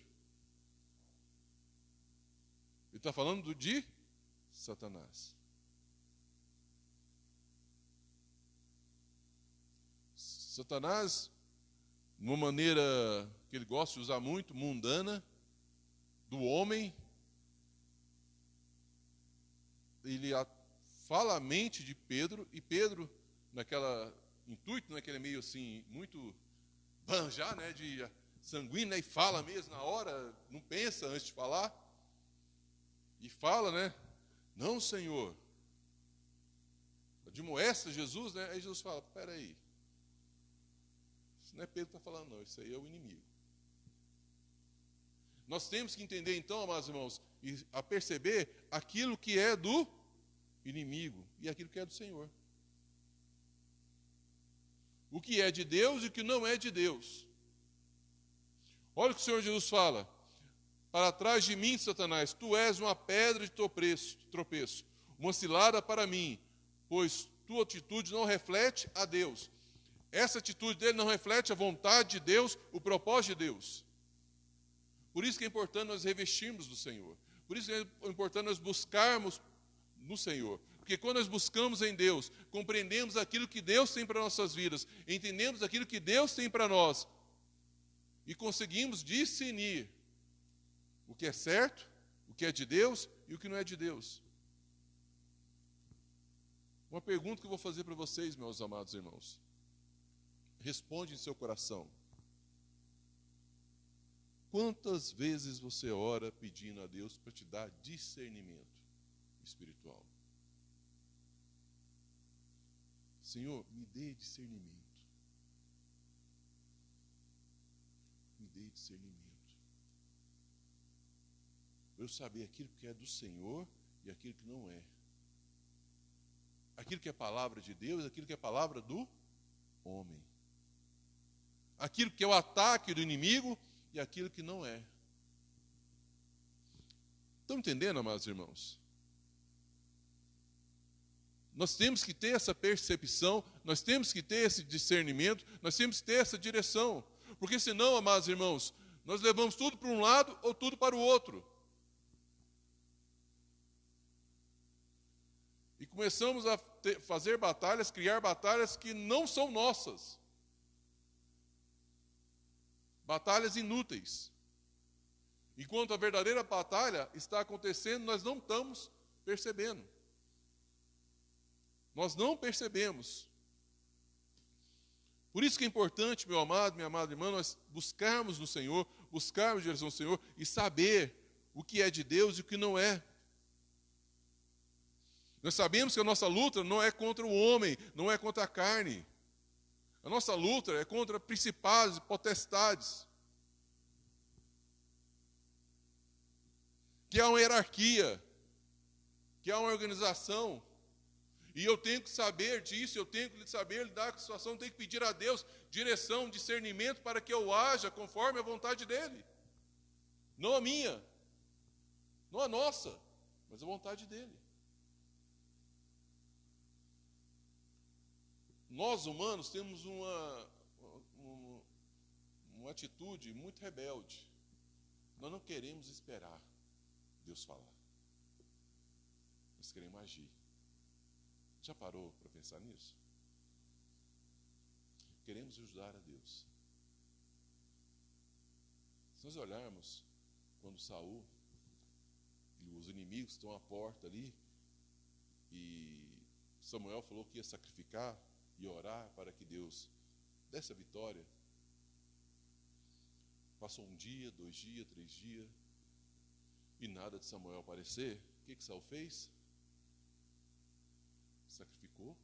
Ele está falando de Satanás. Satanás, de uma maneira que ele gosta de usar muito, mundana, do homem, ele fala a mente de Pedro, e Pedro, naquela intuito, naquele meio assim, muito banjar, né, de sanguíneo, né? E fala mesmo na hora, não pensa antes de falar. E fala, né? Não, Senhor. Admoesta Jesus, né? Aí Jesus fala, peraí. Isso não é Pedro que está falando, não. Isso aí é o inimigo. Nós temos que entender, então, amados irmãos, e a perceber aquilo que é do inimigo e aquilo que é do Senhor. O que é de Deus e o que não é de Deus. Olha o que o Senhor Jesus fala. Para trás de mim, Satanás, tu és uma pedra de tropeço, uma cilada para mim, pois tua atitude não reflete a Deus. Essa atitude dele não reflete a vontade de Deus, o propósito de Deus. Por isso que é importante nós revestirmos do Senhor. Por isso que é importante nós buscarmos no Senhor. Porque quando nós buscamos em Deus, compreendemos aquilo que Deus tem para nossas vidas, entendemos aquilo que Deus tem para nós, e conseguimos discernir o que é certo, o que é de Deus e o que não é de Deus. Uma pergunta que eu vou fazer para vocês, meus amados irmãos. Responde em seu coração. Quantas vezes você ora pedindo a Deus para te dar discernimento espiritual? Senhor, me dê discernimento. Me dê discernimento. Para eu saber aquilo que é do Senhor e aquilo que não é. Aquilo que é palavra de Deus e aquilo que é palavra do homem. Aquilo que é o ataque do inimigo e aquilo que não é. Estão entendendo, amados irmãos? Nós temos que ter essa percepção, nós temos que ter esse discernimento, nós temos que ter essa direção. Porque senão, amados irmãos, nós levamos tudo para um lado ou tudo para o outro. E começamos a fazer batalhas, criar batalhas que não são nossas. Batalhas inúteis. Enquanto a verdadeira batalha está acontecendo, nós não estamos percebendo. Nós não percebemos. Por isso que é importante, meu amado, minha amada irmã, nós buscarmos no Senhor, buscarmos a direção do Senhor e saber o que é de Deus e o que não é. Nós sabemos que a nossa luta não é contra o homem, não é contra a carne. A nossa luta é contra principados e potestades. Que há uma hierarquia, que há uma organização. E eu tenho que saber disso, eu tenho que saber lidar com a situação, eu tenho que pedir a Deus direção, discernimento para que eu haja conforme a vontade dEle. Não a minha, não a nossa, mas a vontade dEle. Nós, humanos, temos uma atitude muito rebelde. Nós não queremos esperar Deus falar. Nós queremos agir. Já parou para pensar nisso? Queremos ajudar a Deus. Se nós olharmos quando Saul e os inimigos estão à porta ali, e Samuel falou que ia sacrificar e orar para que Deus desse a vitória. Passou 1 dia, 2 dias, 3 dias, e nada de Samuel aparecer. O que Saul fez? Sacrificou,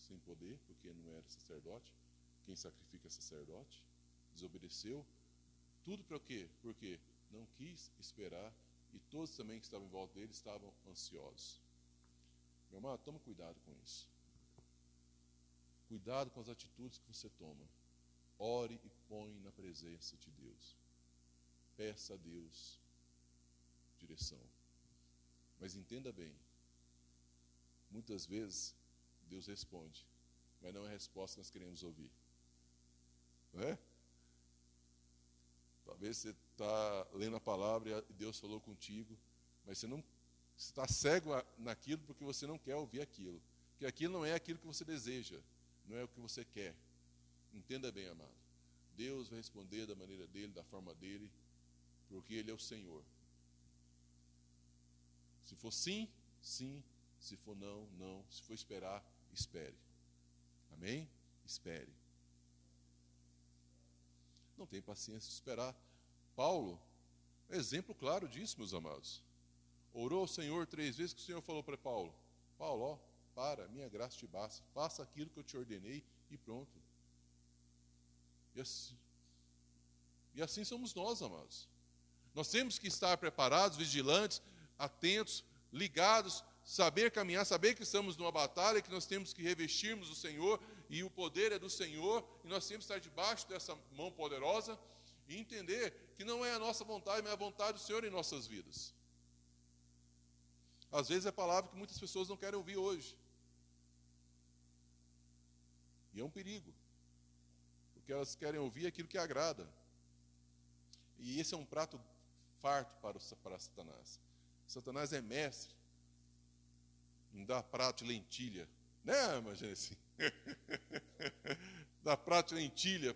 sem poder, porque não era sacerdote. Quem sacrifica é sacerdote. Desobedeceu. Tudo para o quê? Porque não quis esperar, e todos também que estavam em volta dele estavam ansiosos. Meu amado, toma cuidado com isso. Cuidado com as atitudes que você toma. Ore e põe na presença de Deus. Peça a Deus direção. Mas entenda bem, muitas vezes Deus responde, mas não é a resposta que nós queremos ouvir. Não é? Talvez você está lendo a palavra e Deus falou contigo, mas você está cego naquilo porque você não quer ouvir aquilo. Porque aquilo não é aquilo que você deseja, não é o que você quer. Entenda bem, amado. Deus vai responder da maneira dele, da forma dele, porque Ele é o Senhor. Se for sim, sim. Se for não, não. Se for esperar, espere. Amém? Espere. não tem paciência de esperar. Paulo, exemplo claro disso, meus amados. Orou ao Senhor 3 vezes, que o Senhor falou para Paulo: Paulo, ó, para, minha graça te basta, faça aquilo que eu te ordenei e pronto. E assim somos nós, amados. Nós temos que estar preparados, vigilantes, atentos, ligados, saber caminhar, saber que estamos numa batalha, que nós temos que revestirmos o Senhor, e o poder é do Senhor, e nós temos que estar debaixo dessa mão poderosa, e entender que não é a nossa vontade, mas a vontade do Senhor em nossas vidas. Às vezes é palavra que muitas pessoas não querem ouvir hoje. E é um perigo, porque elas querem ouvir aquilo que agrada. E esse é um prato farto para Satanás. Satanás é mestre em dar prato de lentilha. Né, imagina assim? Dar prato de lentilha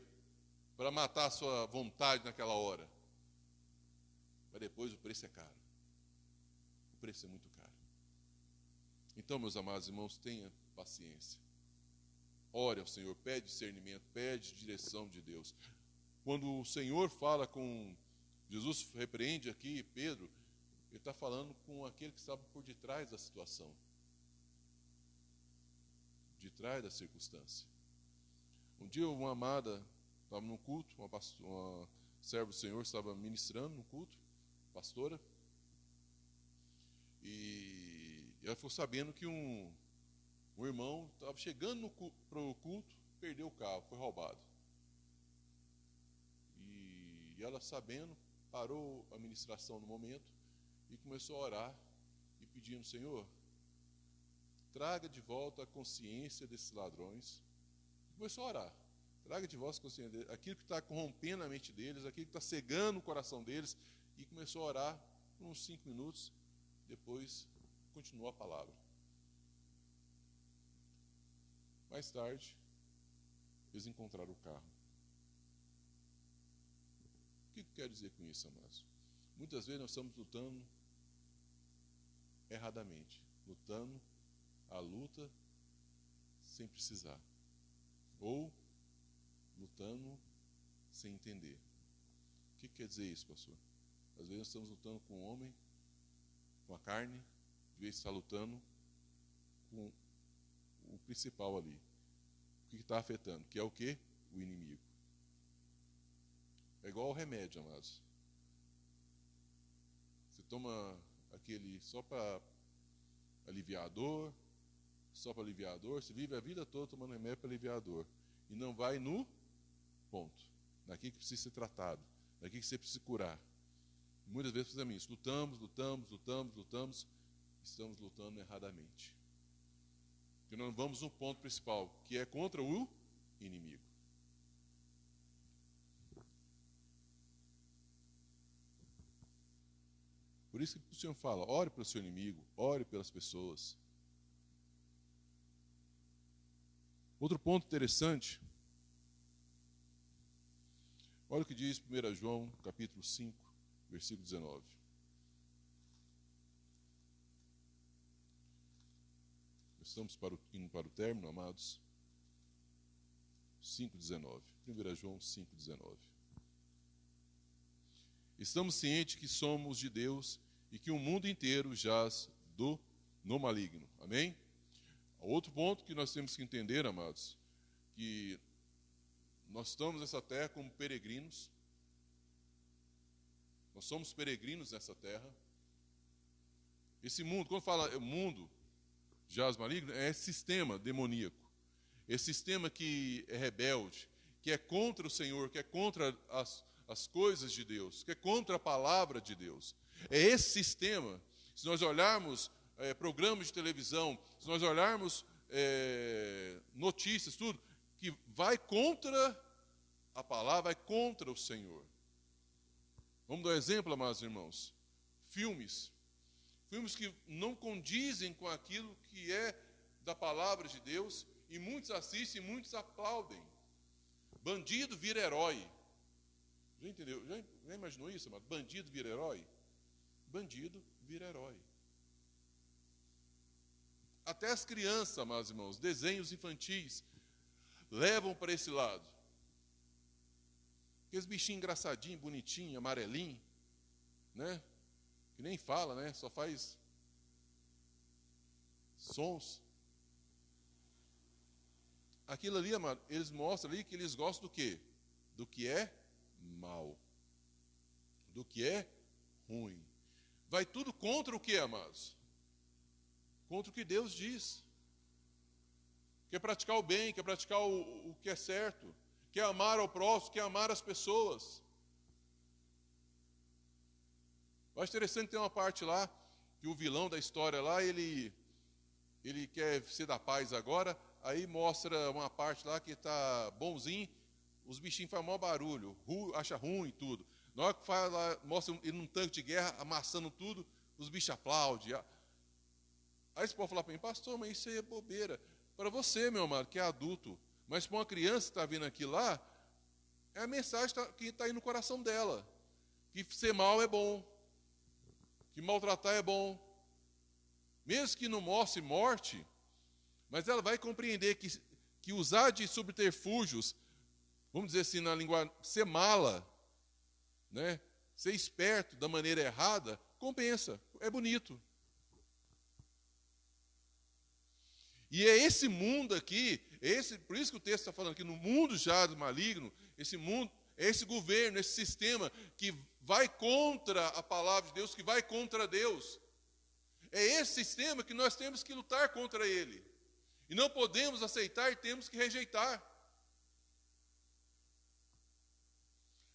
para matar a sua vontade naquela hora. Mas depois o preço é caro. O preço é muito caro. Então, meus amados irmãos, tenha paciência. Ore ao Senhor, pede discernimento, pede direção de Deus. Quando o Senhor fala com Jesus, repreende aqui Pedro, ele está falando com aquele que estava por detrás da situação, de trás da circunstância. Um dia uma amada estava num culto, uma serva do Senhor estava ministrando no culto, pastora, e ela ficou sabendo que um irmão estava chegando para o culto, perdeu o carro, foi roubado. E ela, sabendo, parou a ministração no momento e começou a orar e pedindo: Senhor, traga de volta a consciência desses ladrões. E começou a orar: traga de volta a consciência deles, aquilo que está corrompendo a mente deles, aquilo que está cegando o coração deles. E começou a orar por uns 5 minutos. Depois continuou a palavra. Mais tarde, eles encontraram o carro. O que quer dizer com isso, amados? Muitas vezes nós estamos lutando erradamente, lutando a luta sem precisar, ou lutando sem entender. O que quer dizer isso, pastor? Às vezes nós estamos lutando com o homem, com a carne, de vez está lutando com o principal ali. O que está afetando? Que é o quê? O inimigo. É igual ao remédio, amados. Você toma aquele só para aliviar a dor, você vive a vida toda tomando remédio para aliviar a dor, e não vai no ponto, naquilo que precisa ser tratado, naquilo que você precisa curar. Muitas vezes fazemos isso, lutamos, estamos lutando erradamente. Porque nós vamos no ponto principal, que é contra o inimigo. Por isso que o Senhor fala: ore pelo seu inimigo, ore pelas pessoas. Outro ponto interessante, olha o que diz 1 João, capítulo 5, versículo 19. Estamos indo para o término, amados. 5,19. 1 João 5,19. Estamos cientes que somos de Deus e que o mundo inteiro jaz no maligno. Amém? Outro ponto que nós temos que entender, amados, que nós estamos nessa terra como peregrinos. Nós somos peregrinos nessa terra. Esse mundo, quando fala mundo jaz maligno, é esse sistema demoníaco. Esse sistema que é rebelde, que é contra o Senhor, que é contra as coisas de Deus, que é contra a palavra de Deus. É esse sistema, se nós olharmos programas de televisão, se nós olharmos notícias, tudo, que vai contra a palavra, vai contra o Senhor. Vamos dar um exemplo, amados irmãos. Filmes que não condizem com aquilo que é da palavra de Deus, e muitos assistem, e muitos aplaudem. Bandido vira herói. Já entendeu? Já imaginou isso, amado? Bandido vira herói? Bandido vira herói. Até as crianças, amados irmãos, desenhos infantis, levam para esse lado. Aqueles bichinhos engraçadinhos, bonitinhos, amarelinhos, né? Que nem fala, né? Só faz sons. Aquilo ali, amado, eles mostram ali que eles gostam do quê? Do que é mal. Do que é ruim. Vai tudo contra o que, amados? Contra o que Deus diz. Quer praticar o bem, quer praticar o que é certo. Quer amar ao próximo, quer amar as pessoas. Eu acho interessante que tem uma parte lá, que o vilão da história lá, ele quer ser da paz agora, aí mostra uma parte lá que está bonzinho, os bichinhos fazem maior barulho, acha ruim e tudo. Na hora que faz lá, mostra ele num tanque de guerra, amassando tudo, os bichos aplaudem. Aí você pode falar para mim, pastor, mas isso aí é bobeira. Para você, meu amado, que é adulto, mas para uma criança que está vindo aqui lá, é a mensagem que está aí no coração dela. Que ser mal é bom, que maltratar é bom. Mesmo que não mostre morte, mas ela vai compreender que usar de subterfúgios, vamos dizer assim na linguagem, ser mala, né? Ser esperto da maneira errada, compensa, é bonito. E é esse mundo aqui, por isso que o texto está falando aqui, no mundo já do maligno, esse mundo, esse governo, esse sistema que vai contra a palavra de Deus, que vai contra Deus. É esse sistema que nós temos que lutar contra ele. E não podemos aceitar, temos que rejeitar.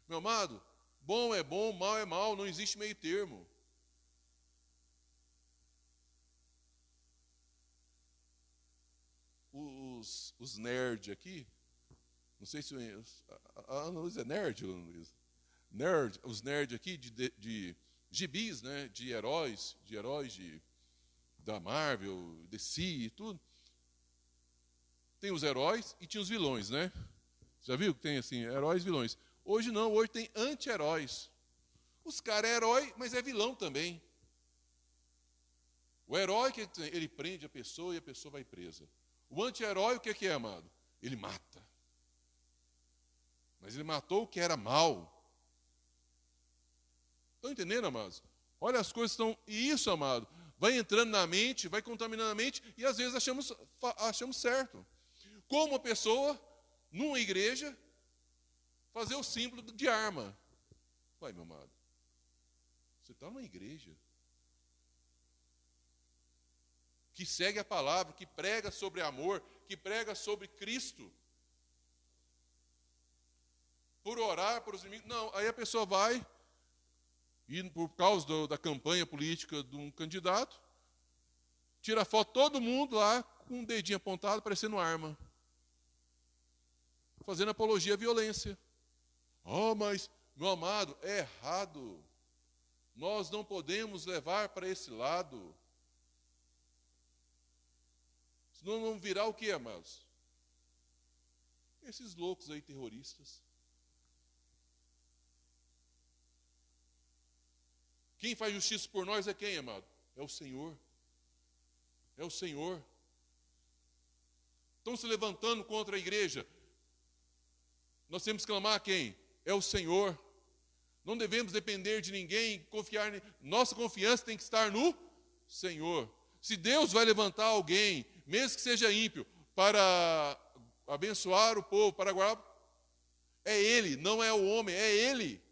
Meu amado, bom é bom, mal é mal, não existe meio termo. Os nerds aqui, não sei se a Ana Luísa é nerd, Ana Luísa? Os nerds aqui de gibis, né, de heróis da Marvel, DC e tudo. Tem os heróis e tinha os vilões, né? Já viu que tem assim, heróis e vilões? Hoje não, hoje tem anti-heróis. Os caras é herói, mas é vilão também. O herói, que ele prende a pessoa e a pessoa vai presa. O anti-herói, o que é, amado? Ele mata. Mas ele matou o que era mal. Estão entendendo, amados? Olha, as coisas estão... E isso, amado, vai entrando na mente, vai contaminando a mente, e às vezes achamos certo. Como uma pessoa, numa igreja, fazer o símbolo de arma. Vai, meu amado, você está numa igreja que segue a palavra, que prega sobre amor, que prega sobre Cristo. Por orar por os inimigos. Não, aí a pessoa vai, e por causa da campanha política de um candidato, tira foto todo mundo lá, com um dedinho apontado, parecendo arma. Fazendo apologia à violência. Oh, mas, meu amado, é errado. Nós não podemos levar para esse lado. Senão não virá o que, amados? Esses loucos aí, terroristas. Quem faz justiça por nós é quem, amado? É o Senhor. É o Senhor. Estão se levantando contra a igreja. Nós temos que clamar a quem? É o Senhor. Não devemos depender de ninguém, confiar. Nossa confiança tem que estar no Senhor. Se Deus vai levantar alguém, mesmo que seja ímpio, para abençoar o povo, para guardar, é Ele, não é o homem, é Ele.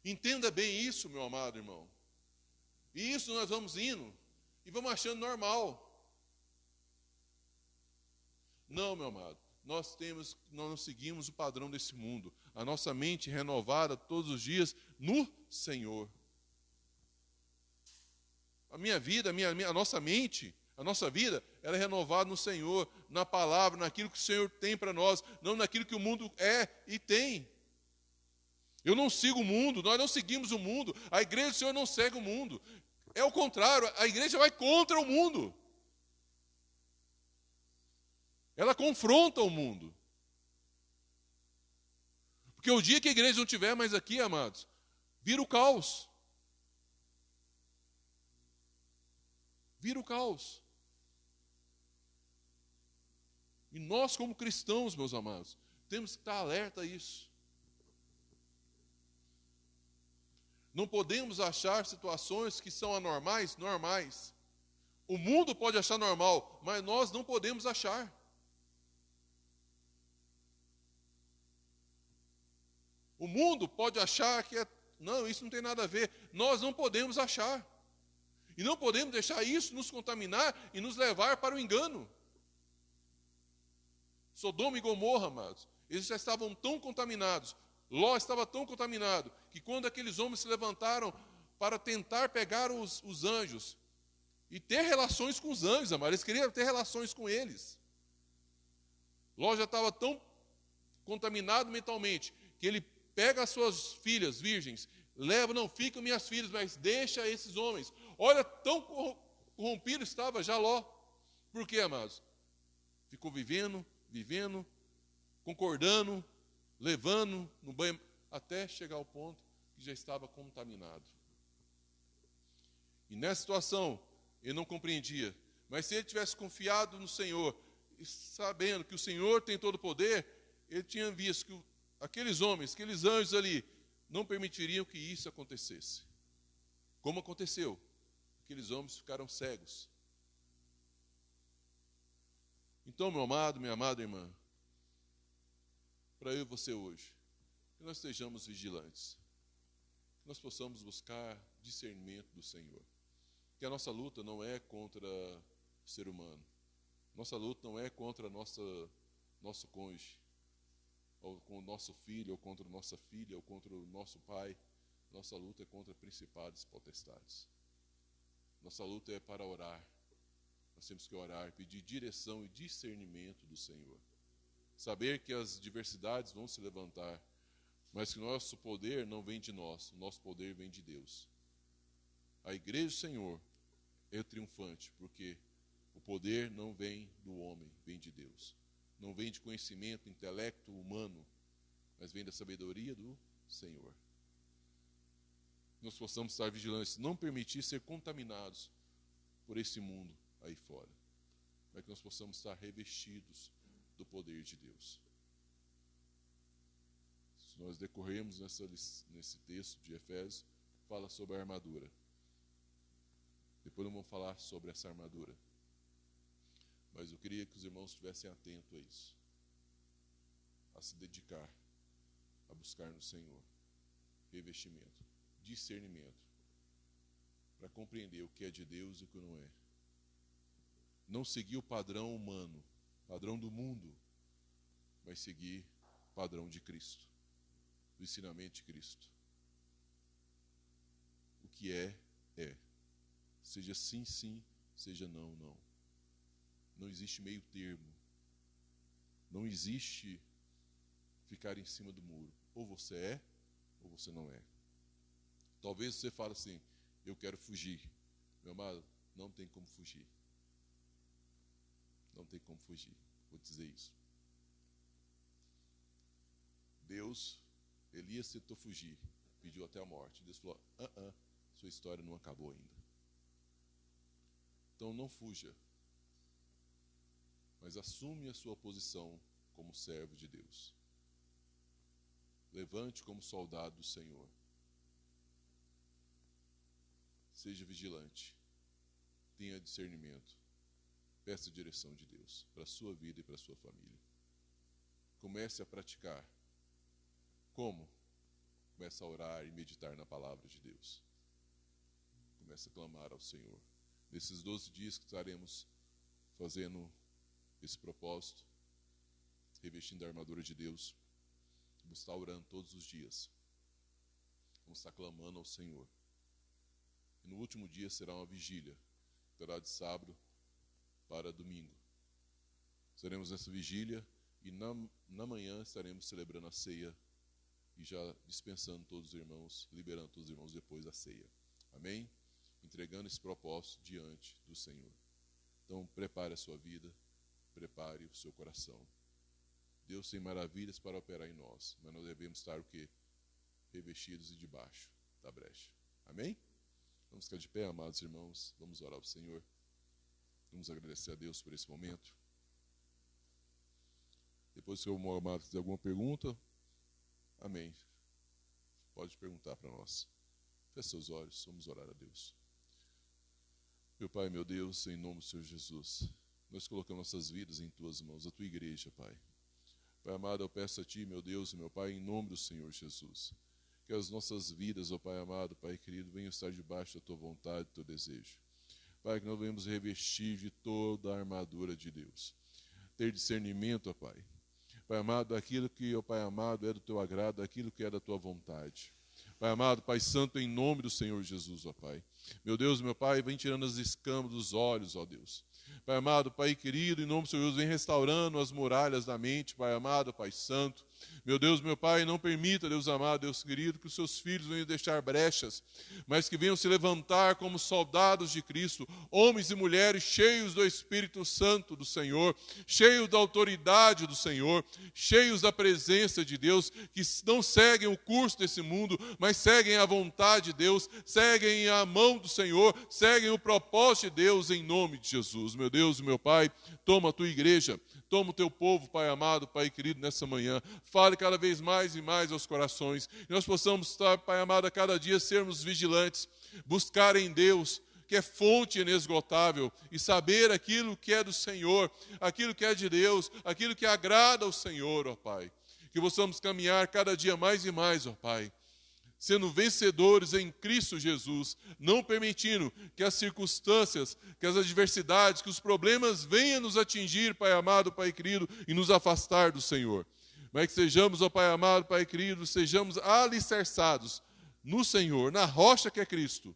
Entenda bem isso, meu amado irmão. E isso nós vamos indo e vamos achando normal. Não, meu amado, nós não seguimos o padrão desse mundo. A nossa mente renovada todos os dias no Senhor. A minha vida, a nossa mente, a nossa vida, ela é renovada no Senhor, na palavra, naquilo que o Senhor tem para nós, não naquilo que o mundo é e tem. Eu não sigo o mundo, nós não seguimos o mundo, a igreja do Senhor não segue o mundo. É o contrário, a igreja vai contra o mundo. Ela confronta o mundo. Porque o dia que a igreja não estiver mais aqui, amados, vira o caos. Vira o caos. E nós, como cristãos, meus amados, temos que estar alerta a isso. Não podemos achar situações que são anormais, normais. O mundo pode achar normal, mas nós não podemos achar. O mundo pode achar que não, isso não tem nada a ver. Nós não podemos achar. E não podemos deixar isso nos contaminar e nos levar para o engano. Sodoma e Gomorra, amados, eles já estavam tão contaminados. Ló estava tão contaminado que quando aqueles homens se levantaram para tentar pegar os anjos e ter relações com os anjos, amados, eles queriam ter relações com eles. Ló já estava tão contaminado mentalmente que ele pega as suas filhas virgens, leva, não ficam minhas filhas, mas deixa esses homens. Olha, tão corrompido estava já Ló. Por quê, amados? Ficou vivendo, concordando, levando no banho, até chegar ao ponto que já estava contaminado. E nessa situação, ele não compreendia. Mas se ele tivesse confiado no Senhor, e sabendo que o Senhor tem todo o poder, ele tinha visto que aqueles homens, aqueles anjos ali, não permitiriam que isso acontecesse. Como aconteceu? Aqueles homens ficaram cegos. Então, meu amado, minha amada irmã, para eu e você hoje, que nós estejamos vigilantes, que nós possamos buscar discernimento do Senhor. Que a nossa luta não é contra o ser humano. Nossa luta não é contra nosso cônjuge, ou com o nosso filho, ou contra nossa filha, ou contra o nosso pai. Nossa luta é contra principados e potestades. Nossa luta é para orar. Nós temos que orar, pedir direção e discernimento do Senhor. Saber que as diversidades vão se levantar, mas que nosso poder não vem de nós, o nosso poder vem de Deus. A igreja do Senhor é triunfante, porque o poder não vem do homem, vem de Deus. Não vem de conhecimento, intelecto humano, mas vem da sabedoria do Senhor. Nós possamos estar vigilantes, não permitir ser contaminados por esse mundo aí fora, para que nós possamos estar revestidos do poder de Deus. Se nós decorrermos nesse texto de Efésios, fala sobre a armadura. Depois nós vamos falar sobre essa armadura. Mas eu queria que os irmãos estivessem atentos a isso, a se dedicar, a buscar no Senhor revestimento, discernimento, para compreender o que é de Deus e o que não é. Não seguir o padrão humano, padrão do mundo, mas seguir o padrão de Cristo, o ensinamento de Cristo. O que é, é. Seja sim, sim, seja não, não. Não existe meio termo. Não existe ficar em cima do muro. Ou você é, ou você não é. Talvez você fale assim, eu quero fugir. Meu amado, não tem como fugir. Não tem como fugir. Vou dizer isso. Deus, Elias tentou fugir, pediu até a morte. Deus falou, sua história não acabou ainda. Então não fuja, mas assume a sua posição como servo de Deus. Levante como soldado do Senhor. Seja vigilante. Tenha discernimento. Peça a direção de Deus para a sua vida e para a sua família. Comece a praticar. Como? Comece a orar e meditar na palavra de Deus. Comece a clamar ao Senhor. Nesses 12 dias que estaremos fazendo esse propósito, revestindo a armadura de Deus, vamos estar orando todos os dias. Vamos estar clamando ao Senhor. E no último dia será uma vigília. Será de sábado para domingo. Estaremos nessa vigília e na manhã estaremos celebrando a ceia e já dispensando todos os irmãos, liberando todos os irmãos depois da ceia. Amém? Entregando esse propósito diante do Senhor. Então, prepare a sua vida, prepare o seu coração. Deus tem maravilhas para operar em nós, mas nós devemos estar o quê? Revestidos e debaixo da brecha. Amém? Vamos ficar de pé, amados irmãos. Vamos orar ao Senhor. Vamos agradecer a Deus por esse momento. Depois que o irmão amado fizer alguma pergunta, amém. Pode perguntar para nós. Feche seus olhos, vamos orar a Deus. Meu Pai, meu Deus, em nome do Senhor Jesus, nós colocamos nossas vidas em Tuas mãos, a Tua igreja, Pai. Pai amado, eu peço a Ti, meu Deus e meu Pai, em nome do Senhor Jesus, que as nossas vidas, ó Pai amado, Pai querido, venham estar debaixo da Tua vontade, do Teu desejo. Pai, que nós venhamos revestir de toda a armadura de Deus. Ter discernimento, ó Pai. Pai amado, daquilo que, ó Pai amado, é do Teu agrado, daquilo que é da Tua vontade. Pai amado, Pai santo, em nome do Senhor Jesus, ó Pai. Meu Deus, meu Pai, vem tirando as escamas dos olhos, ó Deus. Pai amado, Pai querido, em nome do Senhor Jesus, vem restaurando as muralhas da mente, Pai amado, Pai santo. Meu Deus, meu Pai, não permita, Deus amado, Deus querido, que os seus filhos venham deixar brechas, mas que venham se levantar como soldados de Cristo, homens e mulheres cheios do Espírito Santo do Senhor, cheios da autoridade do Senhor, cheios da presença de Deus, que não seguem o curso desse mundo, mas seguem a vontade de Deus, seguem a mão do Senhor, seguem o propósito de Deus em nome de Jesus. Meu Deus e meu Pai, toma a tua igreja, toma o teu povo, Pai amado, Pai querido, nessa manhã. Fale cada vez mais e mais aos corações. E nós possamos estar, Pai amado, a cada dia sermos vigilantes, buscar em Deus, que é fonte inesgotável, e saber aquilo que é do Senhor, aquilo que é de Deus, aquilo que agrada ao Senhor, ó Pai. Que possamos caminhar cada dia mais e mais, ó Pai, sendo vencedores em Cristo Jesus, não permitindo que as circunstâncias, que as adversidades, que os problemas venham nos atingir, Pai amado, Pai querido, e nos afastar do Senhor. Mas que sejamos, ó Pai amado, Pai querido, sejamos alicerçados no Senhor, na rocha que é Cristo,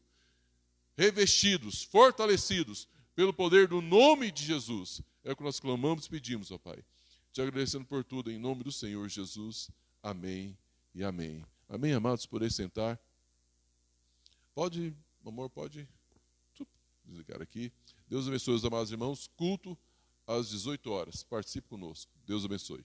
revestidos, fortalecidos pelo poder do nome de Jesus. É o que nós clamamos e pedimos, ó Pai. Te agradecendo por tudo, em nome do Senhor Jesus. Amém e amém. Amém, amados, poder sentar. Pode, amor, pode desligar aqui. Deus abençoe os amados irmãos. Culto às 18 horas. Participe conosco. Deus abençoe.